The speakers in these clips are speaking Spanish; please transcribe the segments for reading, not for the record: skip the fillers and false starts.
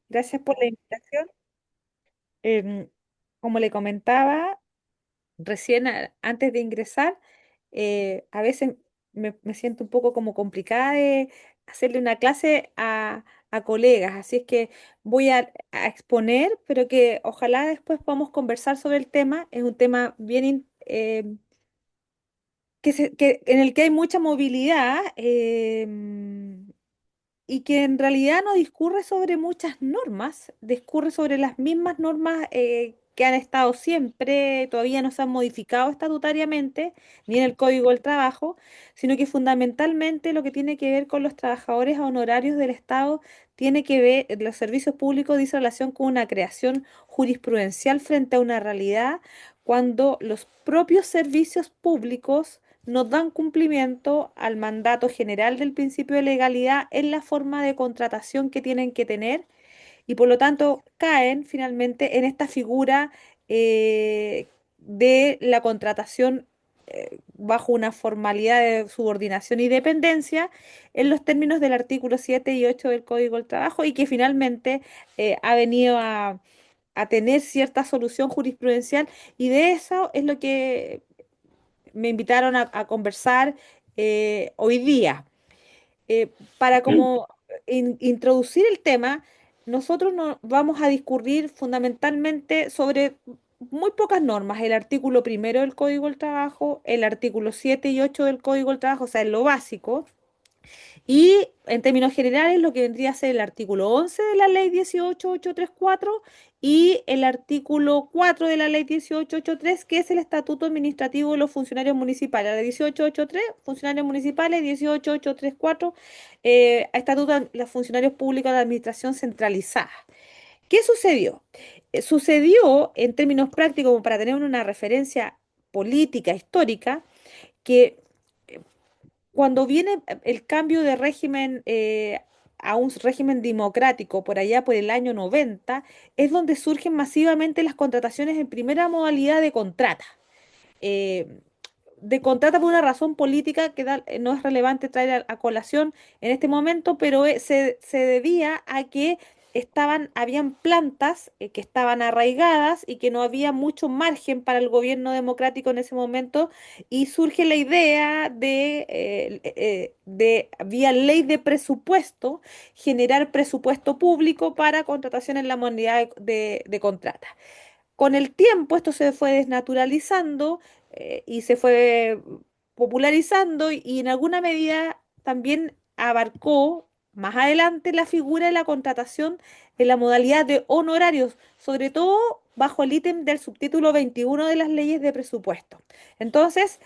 Gracias por la invitación. Em, Como le comentaba recién antes de ingresar, a veces me siento un poco como complicada de hacerle una clase a colegas, así es que voy a exponer, pero que ojalá después podamos conversar sobre el tema. Es un tema bien en el que hay mucha movilidad. Y que en realidad no discurre sobre muchas normas, discurre sobre las mismas normas que han estado siempre, todavía no se han modificado estatutariamente, ni en el Código del Trabajo, sino que fundamentalmente lo que tiene que ver con los trabajadores honorarios del Estado tiene que ver, los servicios públicos dice relación con una creación jurisprudencial frente a una realidad cuando los propios servicios públicos no dan cumplimiento al mandato general del principio de legalidad en la forma de contratación que tienen que tener y por lo tanto caen finalmente en esta figura de la contratación bajo una formalidad de subordinación y dependencia en los términos del artículo 7 y 8 del Código del Trabajo y que finalmente ha venido a tener cierta solución jurisprudencial y de eso es lo que me invitaron a conversar hoy día. Para como introducir el tema, nosotros vamos a discurrir fundamentalmente sobre muy pocas normas, el artículo primero del Código del Trabajo, el artículo 7 y 8 del Código del Trabajo, o sea, en lo básico, y en términos generales, lo que vendría a ser el artículo 11 de la ley 18834 y el artículo 4 de la ley 18883, que es el estatuto administrativo de los funcionarios municipales. La 18883, funcionarios municipales, 18834, estatuto de los funcionarios públicos de la administración centralizada. ¿Qué sucedió? Sucedió en términos prácticos, como para tener una referencia política, histórica, que cuando viene el cambio de régimen a un régimen democrático por allá por el año 90, es donde surgen masivamente las contrataciones en primera modalidad de contrata. Eh, de contrata por una razón política que no es relevante traer a colación en este momento, pero se debía a que habían plantas que estaban arraigadas y que no había mucho margen para el gobierno democrático en ese momento y surge la idea vía ley de presupuesto, generar presupuesto público para contratación en la modalidad de contrata. Con el tiempo esto se fue desnaturalizando y se fue popularizando y en alguna medida también abarcó más adelante la figura de la contratación en la modalidad de honorarios, sobre todo bajo el ítem del subtítulo 21 de las leyes de presupuesto. Entonces,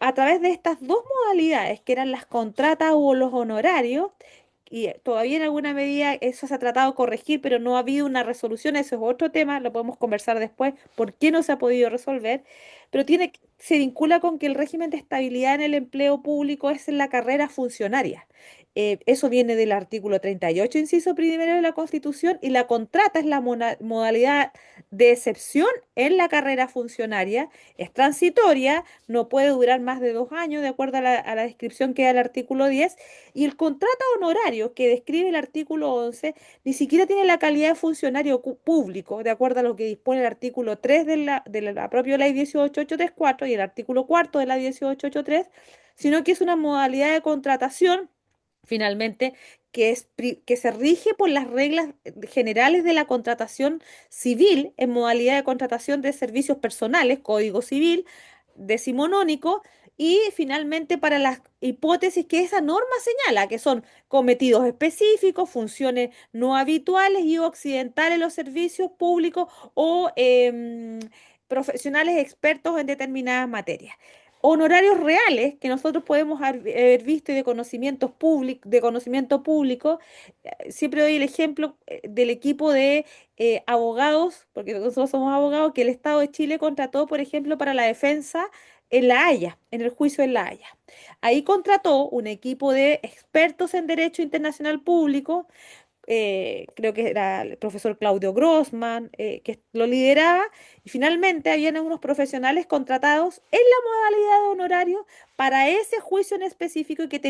a través de estas dos modalidades, que eran las contratas o los honorarios, y todavía en alguna medida eso se ha tratado de corregir, pero no ha habido una resolución, eso es otro tema, lo podemos conversar después, por qué no se ha podido resolver, pero se vincula con que el régimen de estabilidad en el empleo público es en la carrera funcionaria. Eso viene del artículo 38, inciso primero de la Constitución, y la contrata es la modalidad de excepción en la carrera funcionaria, es transitoria, no puede durar más de 2 años, de acuerdo a la descripción que da el artículo 10, y el contrato honorario que describe el artículo 11 ni siquiera tiene la calidad de funcionario público, de acuerdo a lo que dispone el artículo 3 de la propia ley 18834 y el artículo cuarto de la 18883, sino que es una modalidad de contratación finalmente, que se rige por las reglas generales de la contratación civil en modalidad de contratación de servicios personales, Código Civil, decimonónico, y finalmente para las hipótesis que esa norma señala, que son cometidos específicos, funciones no habituales y occidentales en los servicios públicos o profesionales expertos en determinadas materias. Honorarios reales que nosotros podemos haber visto y de conocimiento público. Siempre doy el ejemplo del equipo de abogados, porque nosotros somos abogados, que el Estado de Chile contrató, por ejemplo, para la defensa en La Haya, en el juicio en La Haya. Ahí contrató un equipo de expertos en derecho internacional público creo que era el profesor Claudio Grossman, que lo lideraba, y finalmente habían unos profesionales contratados en la modalidad de honorario para ese juicio en específico y que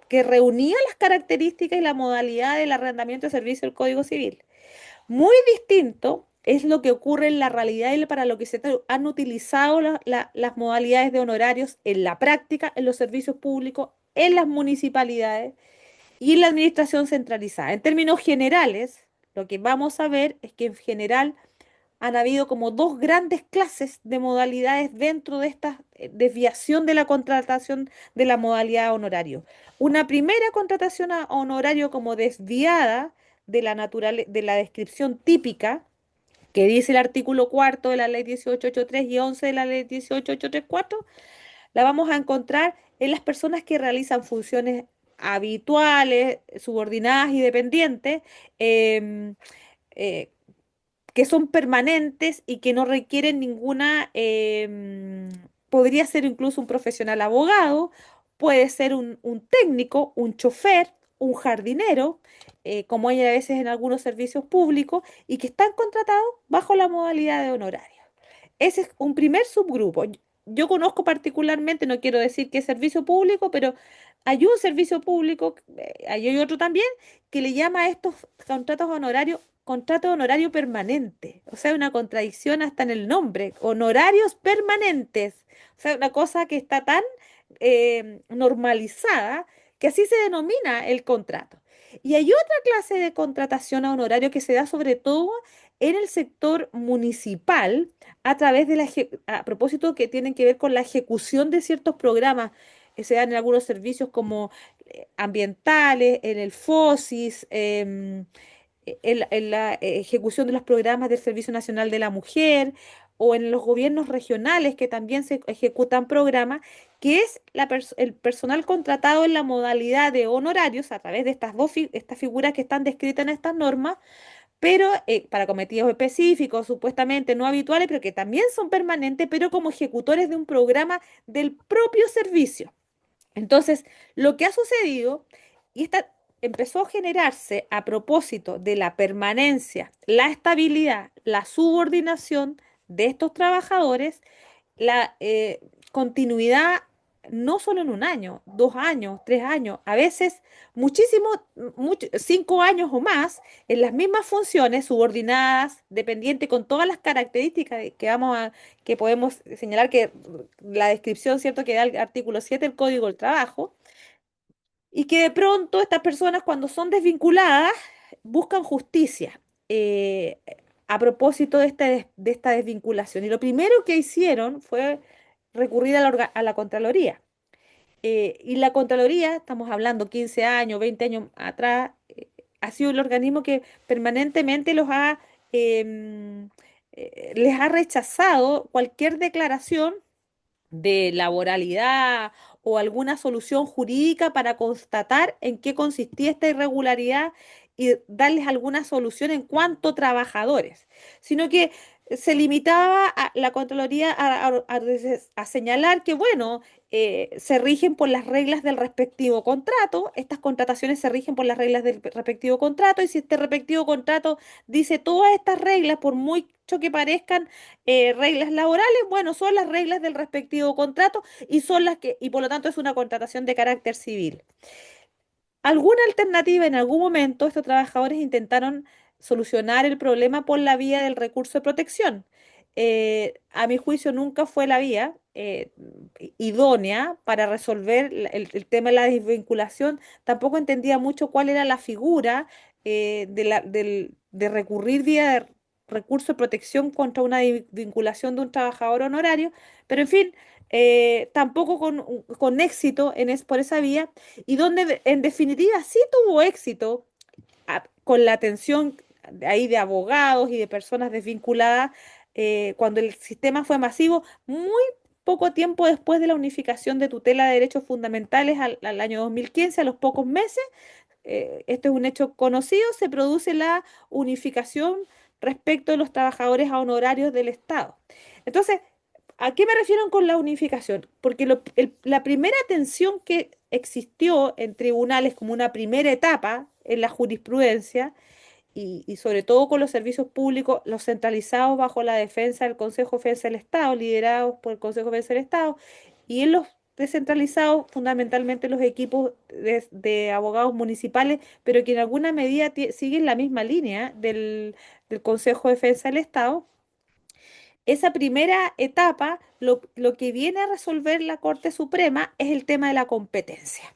que reunía las características y la modalidad del arrendamiento de servicio del Código Civil. Muy distinto es lo que ocurre en la realidad y para lo que han utilizado las modalidades de honorarios en la práctica, en los servicios públicos, en las municipalidades y en la administración centralizada. En términos generales, lo que vamos a ver es que en general han habido como dos grandes clases de modalidades dentro de esta desviación de la contratación de la modalidad honorario. Una primera contratación a honorario como desviada de la descripción típica que dice el artículo cuarto de la ley 1883 y 11 de la ley 18834, la vamos a encontrar en las personas que realizan funciones habituales, subordinadas y dependientes, em, eh, que son permanentes y que no requieren ninguna, podría ser incluso un profesional abogado, puede ser un técnico, un chofer, un jardinero, como hay a veces en algunos servicios públicos, y que están contratados bajo la modalidad de honorario. Ese es un primer subgrupo. Yo conozco particularmente, no quiero decir que es servicio público, pero hay un servicio público, hay otro también, que le llama a estos contratos honorarios contrato honorario permanente. O sea, una contradicción hasta en el nombre. Honorarios permanentes. O sea, una cosa que está tan normalizada que así se denomina el contrato. Y hay otra clase de contratación a honorario que se da sobre todo en el sector municipal a través de a propósito que tienen que ver con la ejecución de ciertos programas que se dan en algunos servicios como ambientales, en el FOSIS, en la ejecución de los programas del Servicio Nacional de la Mujer o en los gobiernos regionales que también se ejecutan programas, que es el personal contratado en la modalidad de honorarios a través de estas figuras que están descritas en estas normas, pero para cometidos específicos, supuestamente no habituales, pero que también son permanentes, pero como ejecutores de un programa del propio servicio. Entonces, lo que ha sucedido, y esta empezó a generarse a propósito de la permanencia, la estabilidad, la subordinación de estos trabajadores, la continuidad no solo en un año, 2 años, 3 años, a veces muchísimo, 5 años o más, en las mismas funciones subordinadas, dependientes, con todas las características que podemos señalar que la descripción, ¿cierto?, que da el artículo 7 del Código del Trabajo, y que de pronto estas personas cuando son desvinculadas buscan justicia eh, a propósito de esta desvinculación. Y lo primero que hicieron fue recurrir a la Contraloría. Y la Contraloría, estamos hablando 15 años, 20 años atrás, ha sido el organismo que permanentemente em, les ha rechazado cualquier declaración de laboralidad o alguna solución jurídica para constatar en qué consistía esta irregularidad y darles alguna solución en cuanto a trabajadores, sino que se limitaba a la Contraloría a señalar que, bueno, se rigen por las reglas del respectivo contrato, estas contrataciones se rigen por las reglas del respectivo contrato, y si este respectivo contrato dice todas estas reglas, por mucho que parezcan reglas laborales, bueno, son las reglas del respectivo contrato y son y por lo tanto es una contratación de carácter civil. ¿Alguna alternativa en algún momento estos trabajadores intentaron solucionar el problema por la vía del recurso de protección? A mi juicio nunca fue la vía idónea para resolver el tema de la desvinculación. Tampoco entendía mucho cuál era la figura de recurrir vía de recurso de protección contra una vinculación de un trabajador honorario, pero en fin, tampoco con éxito por esa vía, y donde en definitiva sí tuvo éxito con la atención ahí de abogados y de personas desvinculadas, cuando el sistema fue masivo, muy poco tiempo después de la unificación de tutela de derechos fundamentales al año 2015, a los pocos meses, esto es un hecho conocido, se produce la unificación respecto de los trabajadores a honorarios del Estado. Entonces, ¿a qué me refiero con la unificación? Porque la primera tensión que existió en tribunales como una primera etapa, en la jurisprudencia y sobre todo con los servicios públicos, los centralizados bajo la defensa del Consejo de Defensa del Estado, liderados por el Consejo de Defensa del Estado, y en los descentralizados, fundamentalmente los equipos de abogados municipales, pero que en alguna medida siguen la misma línea del Consejo de Defensa del Estado. Esa primera etapa, lo que viene a resolver la Corte Suprema es el tema de la competencia.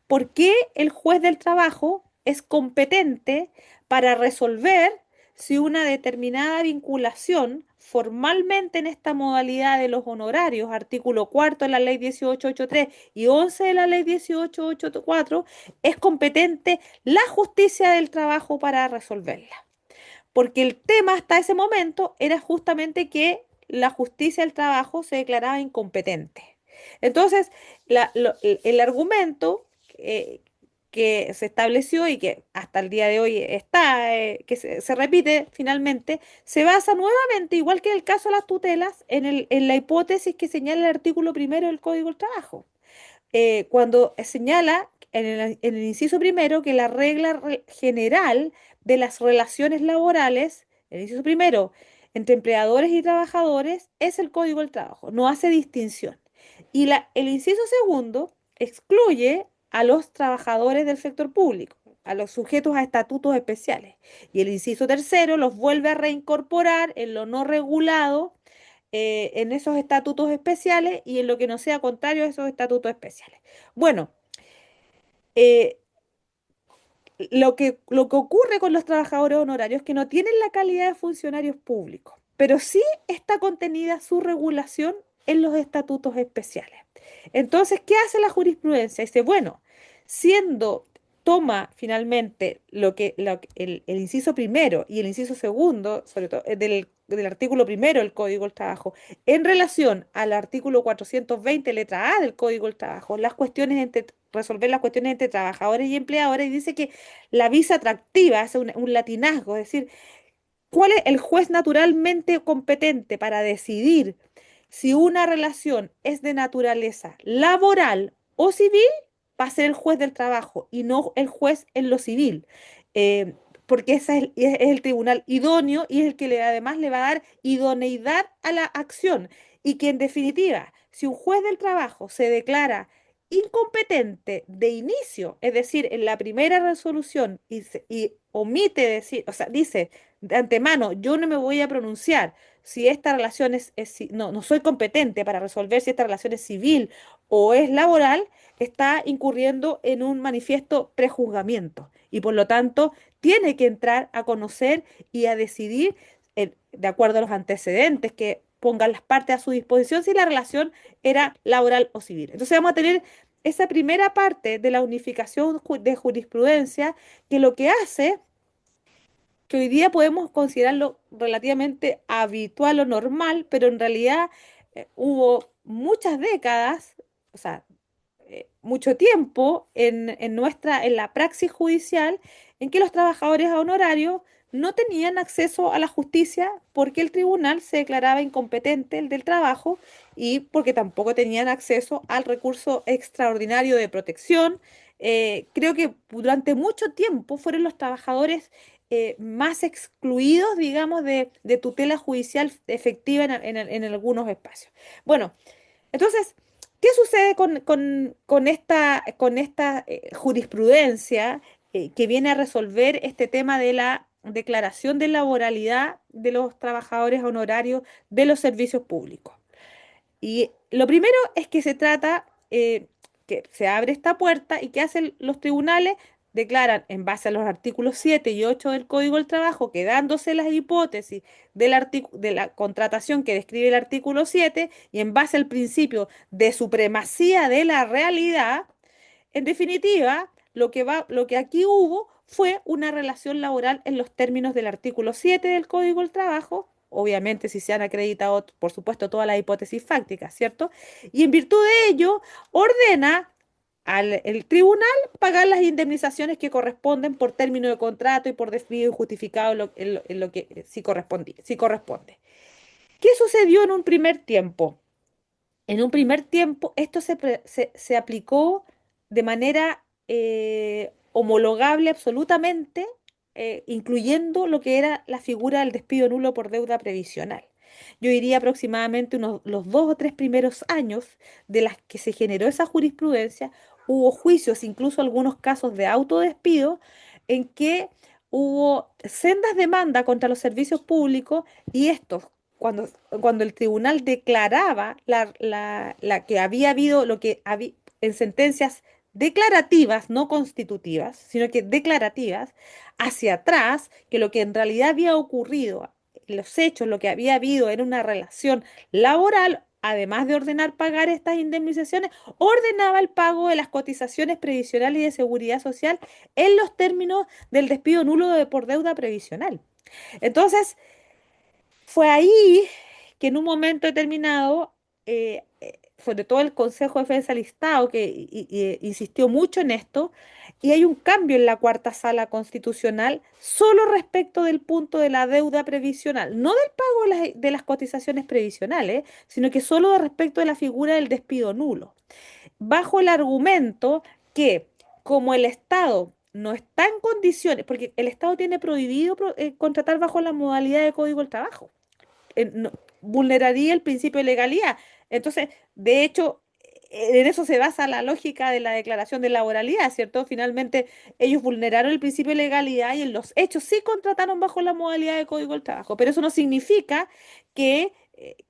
¿Por qué el juez del trabajo es competente para resolver si una determinada vinculación formalmente en esta modalidad de los honorarios, artículo cuarto de la ley 1883 y 11 de la ley 1884, es competente la justicia del trabajo para resolverla? Porque el tema hasta ese momento era justamente que la justicia del trabajo se declaraba incompetente. Entonces, el argumento que se estableció y que hasta el día de hoy está, que se repite finalmente, se basa nuevamente, igual que en el caso de las tutelas, en la hipótesis que señala el artículo primero del Código del Trabajo, cuando señala en el inciso primero que la regla general de las relaciones laborales, el inciso primero, entre empleadores y trabajadores, es el Código del Trabajo, no hace distinción. Y el inciso segundo excluye a los trabajadores del sector público, a los sujetos a estatutos especiales. Y el inciso tercero los vuelve a reincorporar en lo no regulado, en esos estatutos especiales y en lo que no sea contrario a esos estatutos especiales. Bueno, eh, lo que ocurre con los trabajadores honorarios es que no tienen la calidad de funcionarios públicos, pero sí está contenida su regulación en los estatutos especiales. Entonces, ¿qué hace la jurisprudencia? Dice, bueno, siendo toma finalmente el inciso primero y el inciso segundo, sobre todo del artículo primero del Código del Trabajo, en relación al artículo 420 letra A del Código del Trabajo, resolver las cuestiones entre trabajadores y empleadores, y dice que la visa atractiva hace un latinazgo, es decir, ¿cuál es el juez naturalmente competente para decidir si una relación es de naturaleza laboral o civil? Va a ser el juez del trabajo y no el juez en lo civil. Eh, Porque es el tribunal idóneo y es el que además le va a dar idoneidad a la acción. Y que en definitiva, si un juez del trabajo se declara incompetente de inicio, es decir, en la primera resolución y omite decir, o sea, dice de antemano, yo no me voy a pronunciar si esta relación no soy competente para resolver si esta relación es civil o es laboral, está incurriendo en un manifiesto prejuzgamiento y por lo tanto tiene que entrar a conocer y a decidir, de acuerdo a los antecedentes que pongan las partes a su disposición, si la relación era laboral o civil. Entonces vamos a tener esa primera parte de la unificación de jurisprudencia que lo que hace que hoy día podemos considerarlo relativamente habitual o normal, pero en realidad hubo muchas décadas, o sea, mucho tiempo en la praxis judicial en que los trabajadores honorarios no tenían acceso a la justicia porque el tribunal se declaraba incompetente el del trabajo y porque tampoco tenían acceso al recurso extraordinario de protección. Creo que durante mucho tiempo fueron los trabajadores más excluidos, digamos, de tutela judicial efectiva en algunos espacios. Bueno, entonces, ¿qué sucede con esta jurisprudencia que viene a resolver este tema de la declaración de laboralidad de los trabajadores honorarios de los servicios públicos? Y lo primero es que se trata, que se abre esta puerta y que hacen los tribunales, declaran en base a los artículos 7 y 8 del Código del Trabajo, que dándose las hipótesis de la contratación que describe el artículo 7 y en base al principio de supremacía de la realidad, en definitiva, lo que aquí hubo fue una relación laboral en los términos del artículo 7 del Código del Trabajo, obviamente si se han acreditado, por supuesto, todas las hipótesis fácticas, ¿cierto? Y en virtud de ello, ordena al el tribunal pagar las indemnizaciones que corresponden por término de contrato y por despido injustificado en lo que sí corresponde. ¿Qué sucedió en un primer tiempo? En un primer tiempo, esto se aplicó de manera homologable absolutamente, incluyendo lo que era la figura del despido nulo por deuda previsional. Yo diría aproximadamente los 2 o 3 primeros años de las que se generó esa jurisprudencia, hubo juicios, incluso algunos casos de autodespido, en que hubo sendas demandas contra los servicios públicos y estos, cuando el tribunal declaraba la que había habido, lo que había en sentencias declarativas, no constitutivas, sino que declarativas, hacia atrás, que lo que en realidad había ocurrido, los hechos, lo que había habido era una relación laboral, además de ordenar pagar estas indemnizaciones, ordenaba el pago de las cotizaciones previsionales y de seguridad social en los términos del despido nulo por deuda previsional. Entonces, fue ahí que en un momento determinado, sobre todo el Consejo de Defensa del Estado, que insistió mucho en esto, y hay un cambio en la cuarta sala constitucional solo respecto del punto de la deuda previsional, no del pago de las cotizaciones previsionales, sino que solo de respecto de la figura del despido nulo, bajo el argumento que como el Estado no está en condiciones, porque el Estado tiene prohibido contratar bajo la modalidad de Código del Trabajo, vulneraría el principio de legalidad. Entonces, de hecho, en eso se basa la lógica de la declaración de laboralidad, ¿cierto? Finalmente, ellos vulneraron el principio de legalidad y en los hechos sí contrataron bajo la modalidad de Código del Trabajo, pero eso no significa que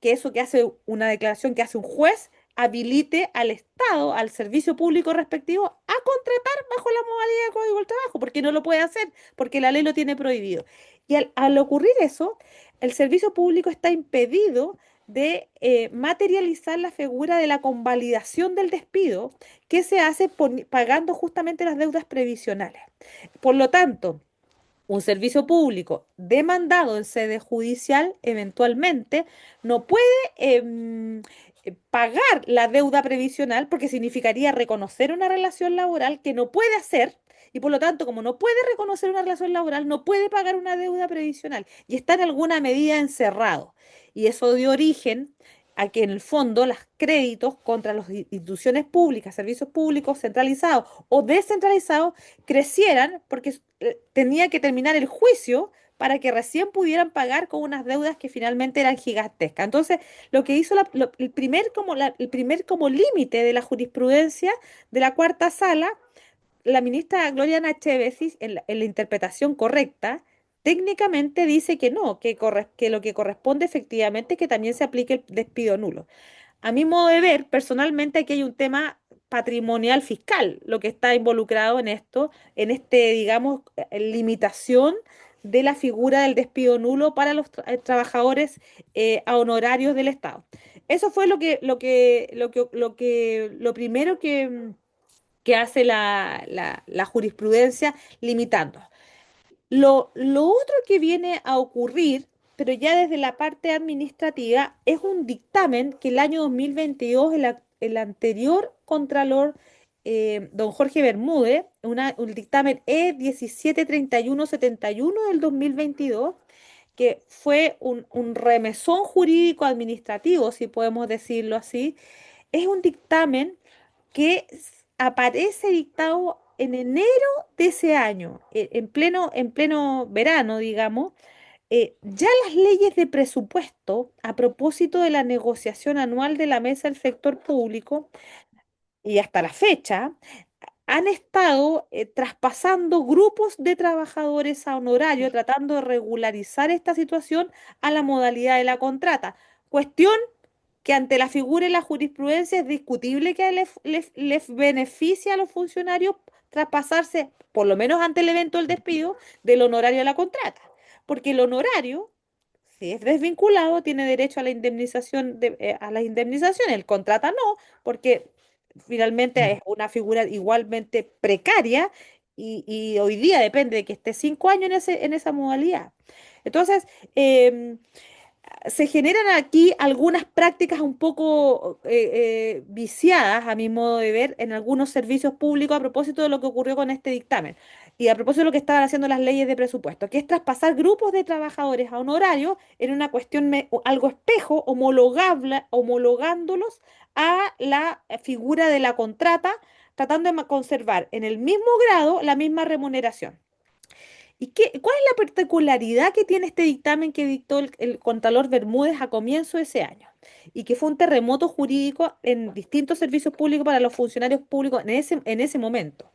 eso que hace una declaración que hace un juez habilite al Estado, al servicio público respectivo, a contratar bajo la modalidad de Código del Trabajo, porque no lo puede hacer, porque la ley lo tiene prohibido. Y al ocurrir eso, el servicio público está impedido de materializar la figura de la convalidación del despido que se hace pagando justamente las deudas previsionales. Por lo tanto, un servicio público demandado en sede judicial eventualmente no puede pagar la deuda previsional porque significaría reconocer una relación laboral que no puede hacer y por lo tanto, como no puede reconocer una relación laboral, no puede pagar una deuda previsional y está en alguna medida encerrado. Y eso dio origen a que en el fondo los créditos contra las instituciones públicas, servicios públicos centralizados o descentralizados crecieran porque tenía que terminar el juicio para que recién pudieran pagar con unas deudas que finalmente eran gigantescas. Entonces, lo que hizo el primer como límite de la jurisprudencia de la cuarta sala, la ministra Gloria Nachevesi, en la interpretación correcta, técnicamente dice que no, que lo que corresponde efectivamente es que también se aplique el despido nulo. A mi modo de ver, personalmente aquí hay un tema patrimonial fiscal, lo que está involucrado en esto, en digamos, limitación de la figura del despido nulo para los trabajadores a honorarios del Estado. Eso fue lo primero que hace la jurisprudencia limitando. Lo otro que viene a ocurrir, pero ya desde la parte administrativa, es un dictamen que el año 2022 el anterior contralor, don Jorge Bermúdez, un dictamen E173171 del 2022, que fue un remesón jurídico administrativo, si podemos decirlo así, es un dictamen que aparece dictado en enero de ese año, en pleno verano, digamos. Ya las leyes de presupuesto, a propósito de la negociación anual de la mesa del sector público, y hasta la fecha, han estado traspasando grupos de trabajadores a honorario, tratando de regularizar esta situación a la modalidad de la contrata. Cuestión que ante la figura y la jurisprudencia es discutible que les beneficia a los funcionarios traspasarse, por lo menos ante el evento del despido, del honorario a la contrata. Porque el honorario, si es desvinculado, tiene derecho a la indemnización a las indemnizaciones. El contrata no, porque finalmente es una figura igualmente precaria y hoy día depende de que esté 5 años en esa modalidad. Entonces, se generan aquí algunas prácticas un poco viciadas, a mi modo de ver, en algunos servicios públicos a propósito de lo que ocurrió con este dictamen y a propósito de lo que estaban haciendo las leyes de presupuesto, que es traspasar grupos de trabajadores a honorarios en una cuestión algo espejo, homologándolos a la figura de la contrata tratando de conservar en el mismo grado la misma remuneración. ¿Y cuál es la particularidad que tiene este dictamen que dictó el Contralor Bermúdez a comienzo de ese año? Y que fue un terremoto jurídico en distintos servicios públicos para los funcionarios públicos en ese momento.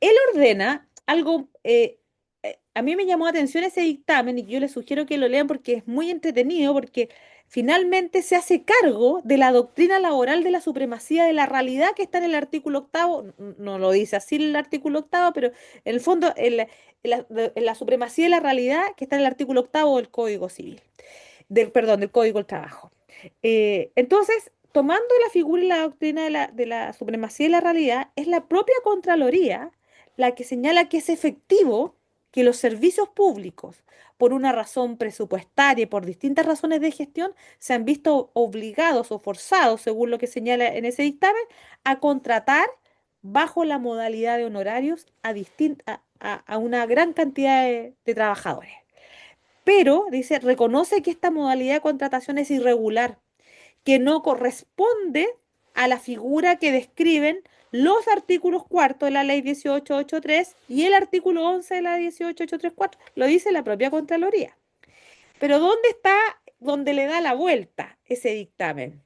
Él ordena algo, a mí me llamó la atención ese dictamen y yo les sugiero que lo lean porque es muy entretenido, porque finalmente se hace cargo de la doctrina laboral de la supremacía de la realidad que está en el artículo octavo, no lo dice así el artículo octavo, pero en el fondo en la supremacía de la realidad que está en el artículo octavo del Código Civil, perdón, del Código del Trabajo. Entonces, tomando la figura y la doctrina de la supremacía de la realidad, es la propia Contraloría la que señala que es efectivo que los servicios públicos, por una razón presupuestaria y por distintas razones de gestión, se han visto obligados o forzados, según lo que señala en ese dictamen, a contratar bajo la modalidad de honorarios a una gran cantidad de trabajadores. Pero, dice, reconoce que esta modalidad de contratación es irregular, que no corresponde a la figura que describen los artículos cuarto de la ley 1883 y el artículo 11 de la 18834. Lo dice la propia Contraloría. Pero ¿dónde está, donde le da la vuelta ese dictamen?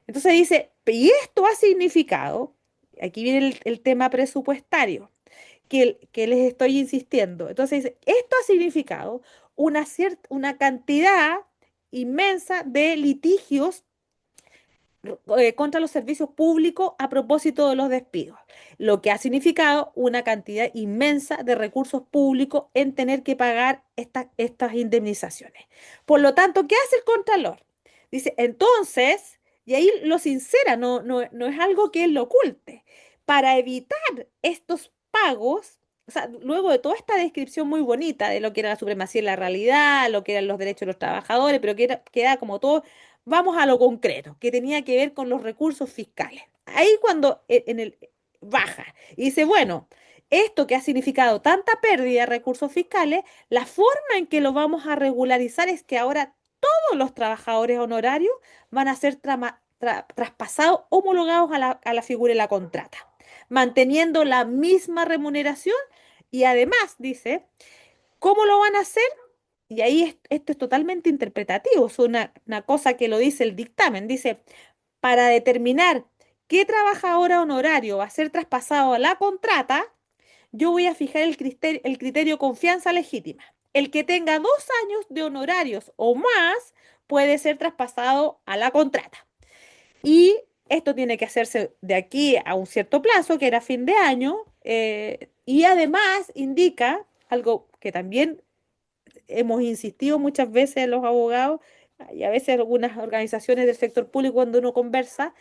Entonces dice, y esto ha significado, aquí viene el tema presupuestario, que les estoy insistiendo. Entonces dice, esto ha significado una cantidad inmensa de litigios contra los servicios públicos a propósito de los despidos, lo que ha significado una cantidad inmensa de recursos públicos en tener que pagar estas indemnizaciones. Por lo tanto, ¿qué hace el Contralor? Dice, entonces, y ahí lo sincera, no es algo que él lo oculte, para evitar estos pagos. O sea, luego de toda esta descripción muy bonita de lo que era la supremacía en la realidad, lo que eran los derechos de los trabajadores, pero que era como todo. Vamos a lo concreto, que tenía que ver con los recursos fiscales. Ahí cuando baja y dice, bueno, esto que ha significado tanta pérdida de recursos fiscales, la forma en que lo vamos a regularizar es que ahora todos los trabajadores honorarios van a ser traspasados, homologados a la figura de la contrata, manteniendo la misma remuneración y además, dice, ¿cómo lo van a hacer? Y ahí esto es totalmente interpretativo, es una cosa que lo dice el dictamen. Dice, para determinar qué trabajador honorario va a ser traspasado a la contrata, yo voy a fijar el criterio confianza legítima. El que tenga 2 años de honorarios o más puede ser traspasado a la contrata. Y esto tiene que hacerse de aquí a un cierto plazo, que era fin de año, y además indica algo que también hemos insistido muchas veces en los abogados y a veces algunas organizaciones del sector público cuando uno conversa,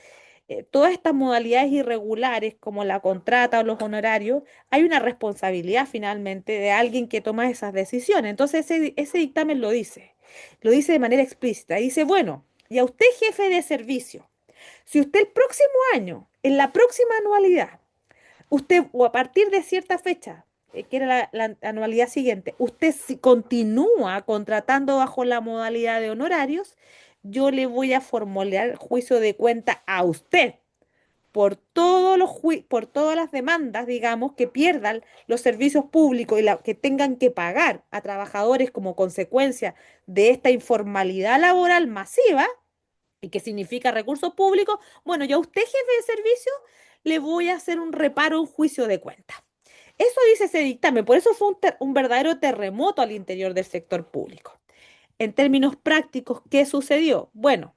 todas estas modalidades irregulares como la contrata o los honorarios, hay una responsabilidad finalmente de alguien que toma esas decisiones. Entonces ese dictamen lo dice de manera explícita. Dice, bueno, y a usted jefe de servicio, si usted el próximo año, en la próxima anualidad, usted o a partir de cierta fecha, que era la anualidad siguiente, usted si continúa contratando bajo la modalidad de honorarios, yo le voy a formular juicio de cuenta a usted por por todas las demandas, digamos, que pierdan los servicios públicos y que tengan que pagar a trabajadores como consecuencia de esta informalidad laboral masiva y que significa recursos públicos. Bueno, yo a usted, jefe de servicio, le voy a hacer un reparo, un juicio de cuenta. Eso dice ese dictamen, por eso fue un verdadero terremoto al interior del sector público. En términos prácticos, ¿qué sucedió? Bueno,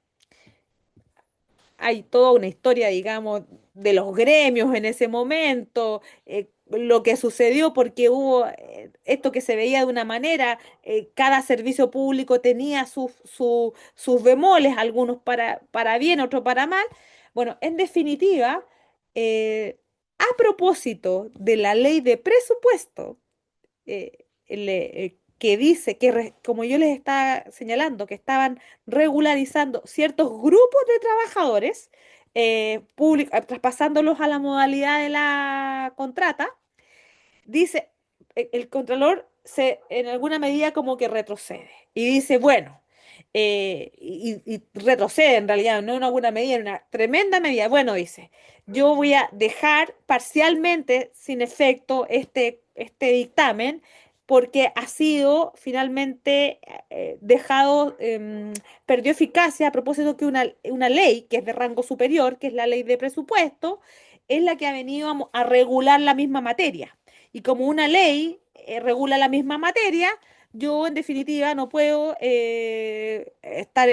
hay toda una historia, digamos, de los gremios en ese momento, lo que sucedió porque hubo esto que se veía de una manera, cada servicio público tenía sus bemoles, algunos para bien, otros para mal. Bueno, en definitiva, a propósito de la ley de presupuesto, que dice que, como yo les estaba señalando, que estaban regularizando ciertos grupos de trabajadores, traspasándolos a la modalidad de la contrata, dice, el Contralor en alguna medida como que retrocede y dice, bueno, y retrocede en realidad, no en alguna medida, en una tremenda medida. Bueno, dice, yo voy a dejar parcialmente sin efecto este dictamen porque ha sido finalmente dejado, perdió eficacia a propósito que una ley que es de rango superior, que es la ley de presupuesto, es la que ha venido a regular la misma materia. Y como una ley regula la misma materia, yo en definitiva no puedo estar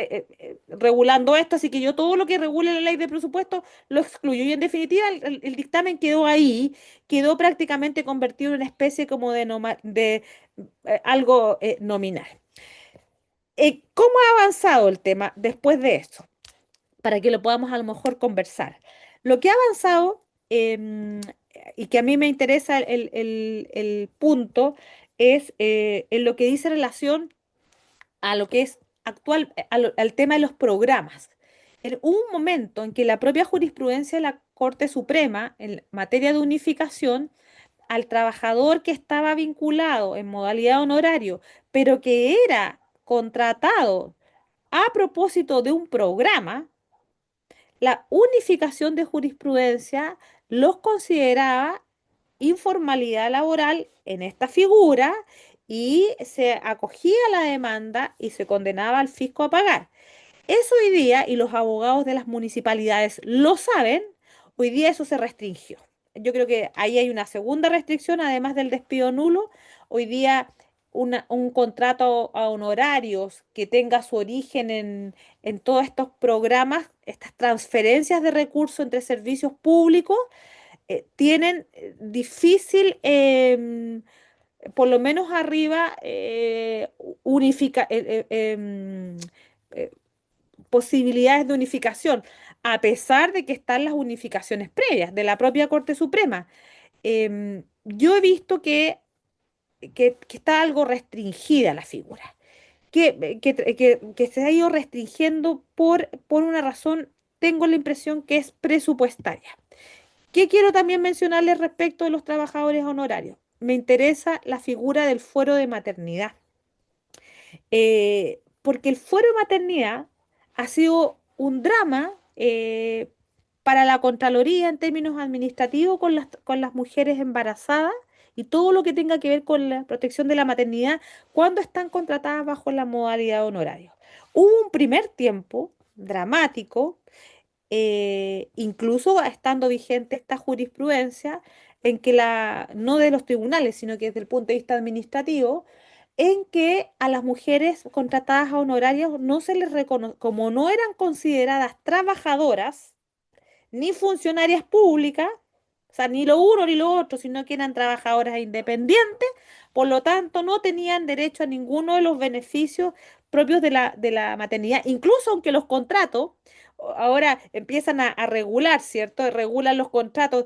regulando esto, así que yo todo lo que regule la ley de presupuesto lo excluyo. Y en definitiva el dictamen quedó ahí, quedó prácticamente convertido en una especie como de algo nominal. ¿Cómo ha avanzado el tema después de esto? Para que lo podamos a lo mejor conversar. Lo que ha avanzado, y que a mí me interesa el punto, es en lo que dice relación a lo que es actual, al tema de los programas. Hubo un momento en que la propia jurisprudencia de la Corte Suprema, en materia de unificación, al trabajador que estaba vinculado en modalidad honorario, pero que era contratado a propósito de un programa, la unificación de jurisprudencia los consideraba informalidad laboral en esta figura y se acogía a la demanda y se condenaba al fisco a pagar. Eso hoy día, y los abogados de las municipalidades lo saben, hoy día eso se restringió. Yo creo que ahí hay una segunda restricción, además del despido nulo. Hoy día un contrato a honorarios que tenga su origen en todos estos programas, estas transferencias de recursos entre servicios públicos, tienen difícil, por lo menos arriba, unifica, eh, posibilidades de unificación, a pesar de que están las unificaciones previas de la propia Corte Suprema. Yo he visto que está algo restringida la figura, que se ha ido restringiendo por una razón, tengo la impresión que es presupuestaria. ¿Qué quiero también mencionarles respecto de los trabajadores honorarios? Me interesa la figura del fuero de maternidad, porque el fuero de maternidad ha sido un drama para la Contraloría en términos administrativos con las mujeres embarazadas y todo lo que tenga que ver con la protección de la maternidad cuando están contratadas bajo la modalidad de honorario. Hubo un primer tiempo dramático, incluso estando vigente esta jurisprudencia, en que no de los tribunales, sino que desde el punto de vista administrativo, en que a las mujeres contratadas a honorarios no se les reconoce, como no eran consideradas trabajadoras, ni funcionarias públicas, o sea, ni lo uno ni lo otro, sino que eran trabajadoras independientes, por lo tanto no tenían derecho a ninguno de los beneficios propios de la maternidad, incluso aunque los contratos ahora empiezan a regular, ¿cierto? Regulan los contratos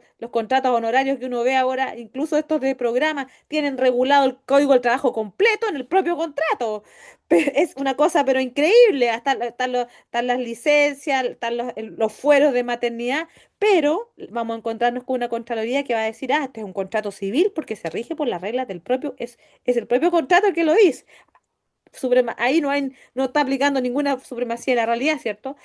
honorarios que uno ve ahora, incluso estos de programa, tienen regulado el código del trabajo completo en el propio contrato. Es una cosa, pero increíble, hasta están las licencias, están los fueros de maternidad, pero vamos a encontrarnos con una Contraloría que va a decir, este es un contrato civil porque se rige por las reglas del propio, es el propio contrato el que lo dice. Ahí no está aplicando ninguna supremacía de la realidad, ¿cierto?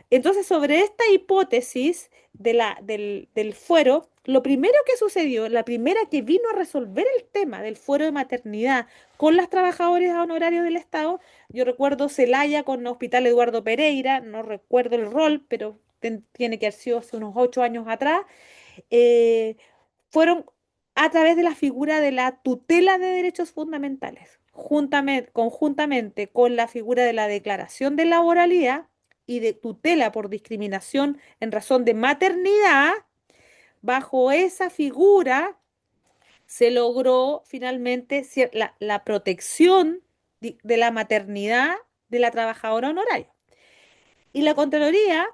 Entonces, sobre esta hipótesis del fuero, lo primero que sucedió, la primera que vino a resolver el tema del fuero de maternidad con las trabajadoras honorarios del Estado, yo recuerdo Celaya con Hospital Eduardo Pereira, no recuerdo el rol, pero tiene que haber sido hace unos 8 años atrás, eh, fueron a través de la figura de la tutela de derechos fundamentales, conjuntamente con la figura de la declaración de laboralidad y de tutela por discriminación en razón de maternidad. Bajo esa figura se logró finalmente la protección de la maternidad de la trabajadora honoraria. Y la Contraloría,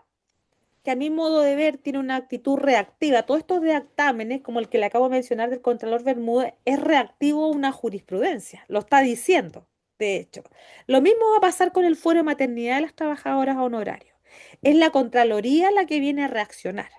que a mi modo de ver tiene una actitud reactiva. Todos estos dictámenes, como el que le acabo de mencionar del Contralor Bermúdez, es reactivo a una jurisprudencia, lo está diciendo, de hecho. Lo mismo va a pasar con el fuero de maternidad de las trabajadoras honorarios. Es la Contraloría la que viene a reaccionar.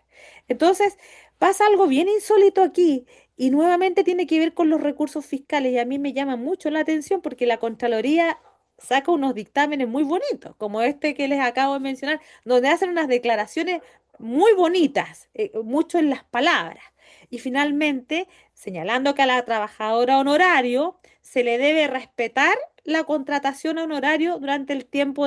Entonces, pasa algo bien insólito aquí y nuevamente tiene que ver con los recursos fiscales y a mí me llama mucho la atención porque la Contraloría saca unos dictámenes muy bonitos, como este que les acabo de mencionar, donde hacen unas declaraciones muy bonitas, mucho en las palabras. Y finalmente, señalando que a la trabajadora honorario se le debe respetar la contratación a honorario durante el tiempo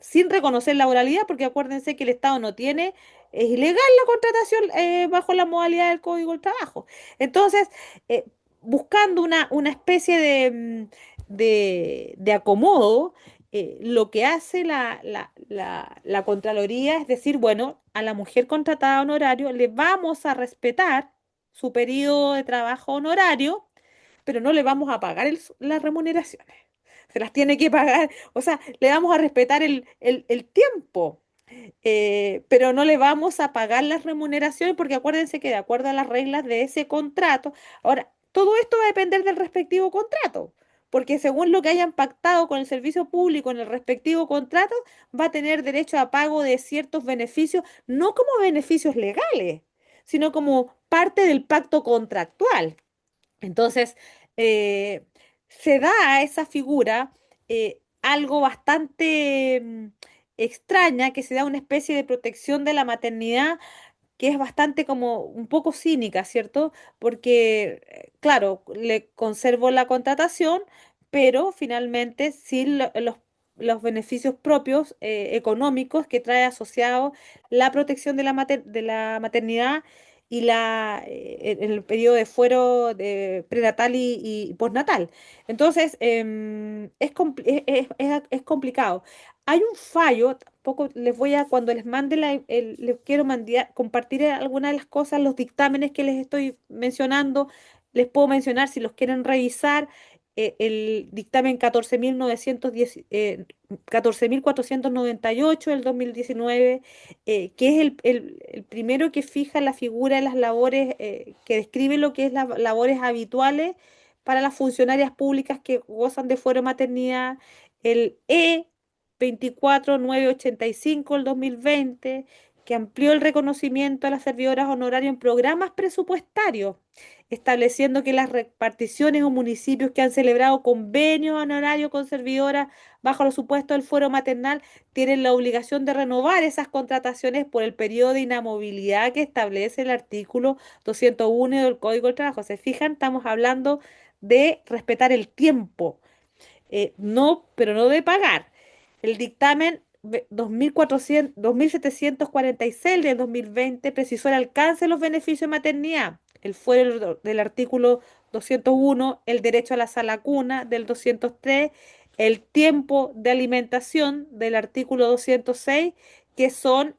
sin reconocer laboralidad, porque acuérdense que el Estado no tiene, es ilegal la contratación bajo la modalidad del Código del Trabajo. Entonces, eh, buscando una especie de acomodo, lo que hace la Contraloría es decir, bueno, a la mujer contratada a honorario le vamos a respetar su periodo de trabajo honorario, pero no le vamos a pagar las remuneraciones. Se las tiene que pagar, o sea, le vamos a respetar el tiempo, pero no le vamos a pagar las remuneraciones porque acuérdense que de acuerdo a las reglas de ese contrato, ahora, todo esto va a depender del respectivo contrato, porque según lo que hayan pactado con el servicio público en el respectivo contrato, va a tener derecho a pago de ciertos beneficios, no como beneficios legales, sino como parte del pacto contractual. Entonces, eh, se da a esa figura algo bastante extraña, que se da una especie de protección de la maternidad que es bastante como un poco cínica, ¿cierto? Porque, claro, le conservo la contratación, pero finalmente sin los beneficios propios económicos que trae asociado la protección de de la maternidad y en el periodo de fuero de prenatal y postnatal. Entonces, es complicado. Hay un fallo, tampoco les voy a, cuando les mande les quiero compartir algunas de las cosas, los dictámenes que les estoy mencionando, les puedo mencionar si los quieren revisar, el dictamen 14.910, 14.498 del 2019, que es el primero que fija la figura de las labores, que describe lo que es las labores habituales para las funcionarias públicas que gozan de fuero de maternidad, el E 24985 del 2020, que amplió el reconocimiento a las servidoras honorarias en programas presupuestarios, estableciendo que las reparticiones o municipios que han celebrado convenios honorarios con servidoras bajo los supuestos del fuero maternal tienen la obligación de renovar esas contrataciones por el periodo de inamovilidad que establece el artículo 201 del Código del Trabajo. ¿Se fijan? Estamos hablando de respetar el tiempo, no, pero no de pagar. El dictamen 2746 del 2020 precisó el alcance de los beneficios de maternidad. El fuero del artículo 201, el derecho a la sala cuna del 203, el tiempo de alimentación del artículo 206, que son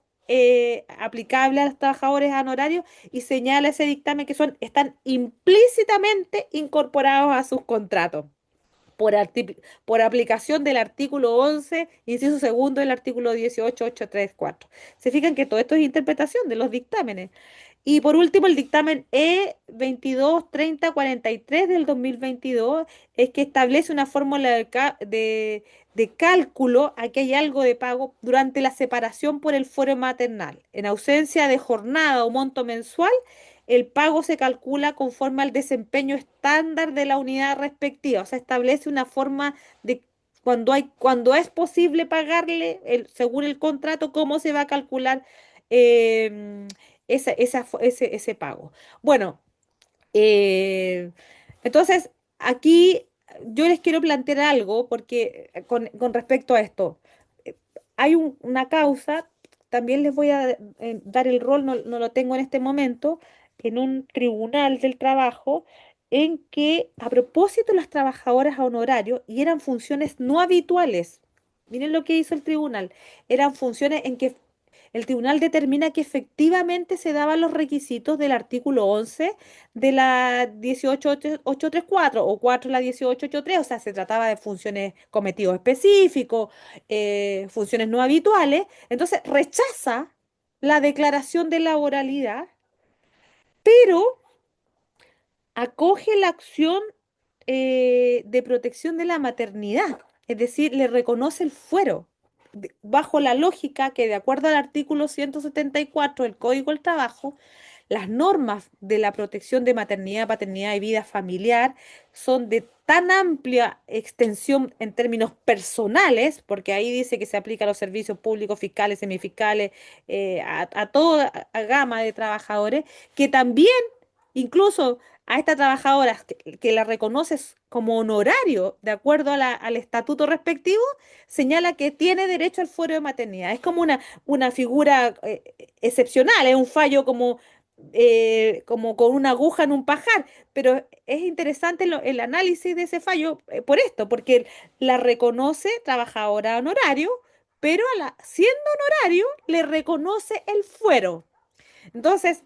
aplicables a los trabajadores honorarios, y señala ese dictamen que están implícitamente incorporados a sus contratos por aplicación del artículo 11 inciso segundo del artículo 18834. Se fijan que todo esto es interpretación de los dictámenes. Y por último, el dictamen E 223043 del 2022 es que establece una fórmula de cálculo, aquí hay algo de pago durante la separación por el fuero maternal. En ausencia de jornada o monto mensual, el pago se calcula conforme al desempeño estándar de la unidad respectiva. O sea, establece una forma de cuando es posible pagarle, según el contrato, cómo se va a calcular em, ese pago. Bueno, eh, entonces aquí yo les quiero plantear algo porque con respecto a esto, eh, hay una causa, también les voy a dar el rol, no lo tengo en este momento, en un tribunal del trabajo en que a propósito las trabajadoras a honorario y eran funciones no habituales. Miren lo que hizo el tribunal. Eran funciones en que el tribunal determina que efectivamente se daban los requisitos del artículo 11 de la 18834 o 4 de la 1883, o sea, se trataba de funciones, cometidos específicos, funciones no habituales. Entonces rechaza la declaración de laboralidad, pero acoge la acción de protección de la maternidad, es decir, le reconoce el fuero, bajo la lógica que de acuerdo al artículo 174 del Código del Trabajo, las normas de la protección de maternidad, paternidad y vida familiar son de tan amplia extensión en términos personales, porque ahí dice que se aplica a los servicios públicos, fiscales, semifiscales, a toda gama de trabajadores, que también incluso a esta trabajadora que la reconoces como honorario de acuerdo a al estatuto respectivo, señala que tiene derecho al fuero de maternidad. Es como una figura excepcional, es un fallo como con una aguja en un pajar, pero es interesante el análisis de ese fallo por esto, porque la reconoce trabajadora honorario, pero siendo honorario le reconoce el fuero. Entonces,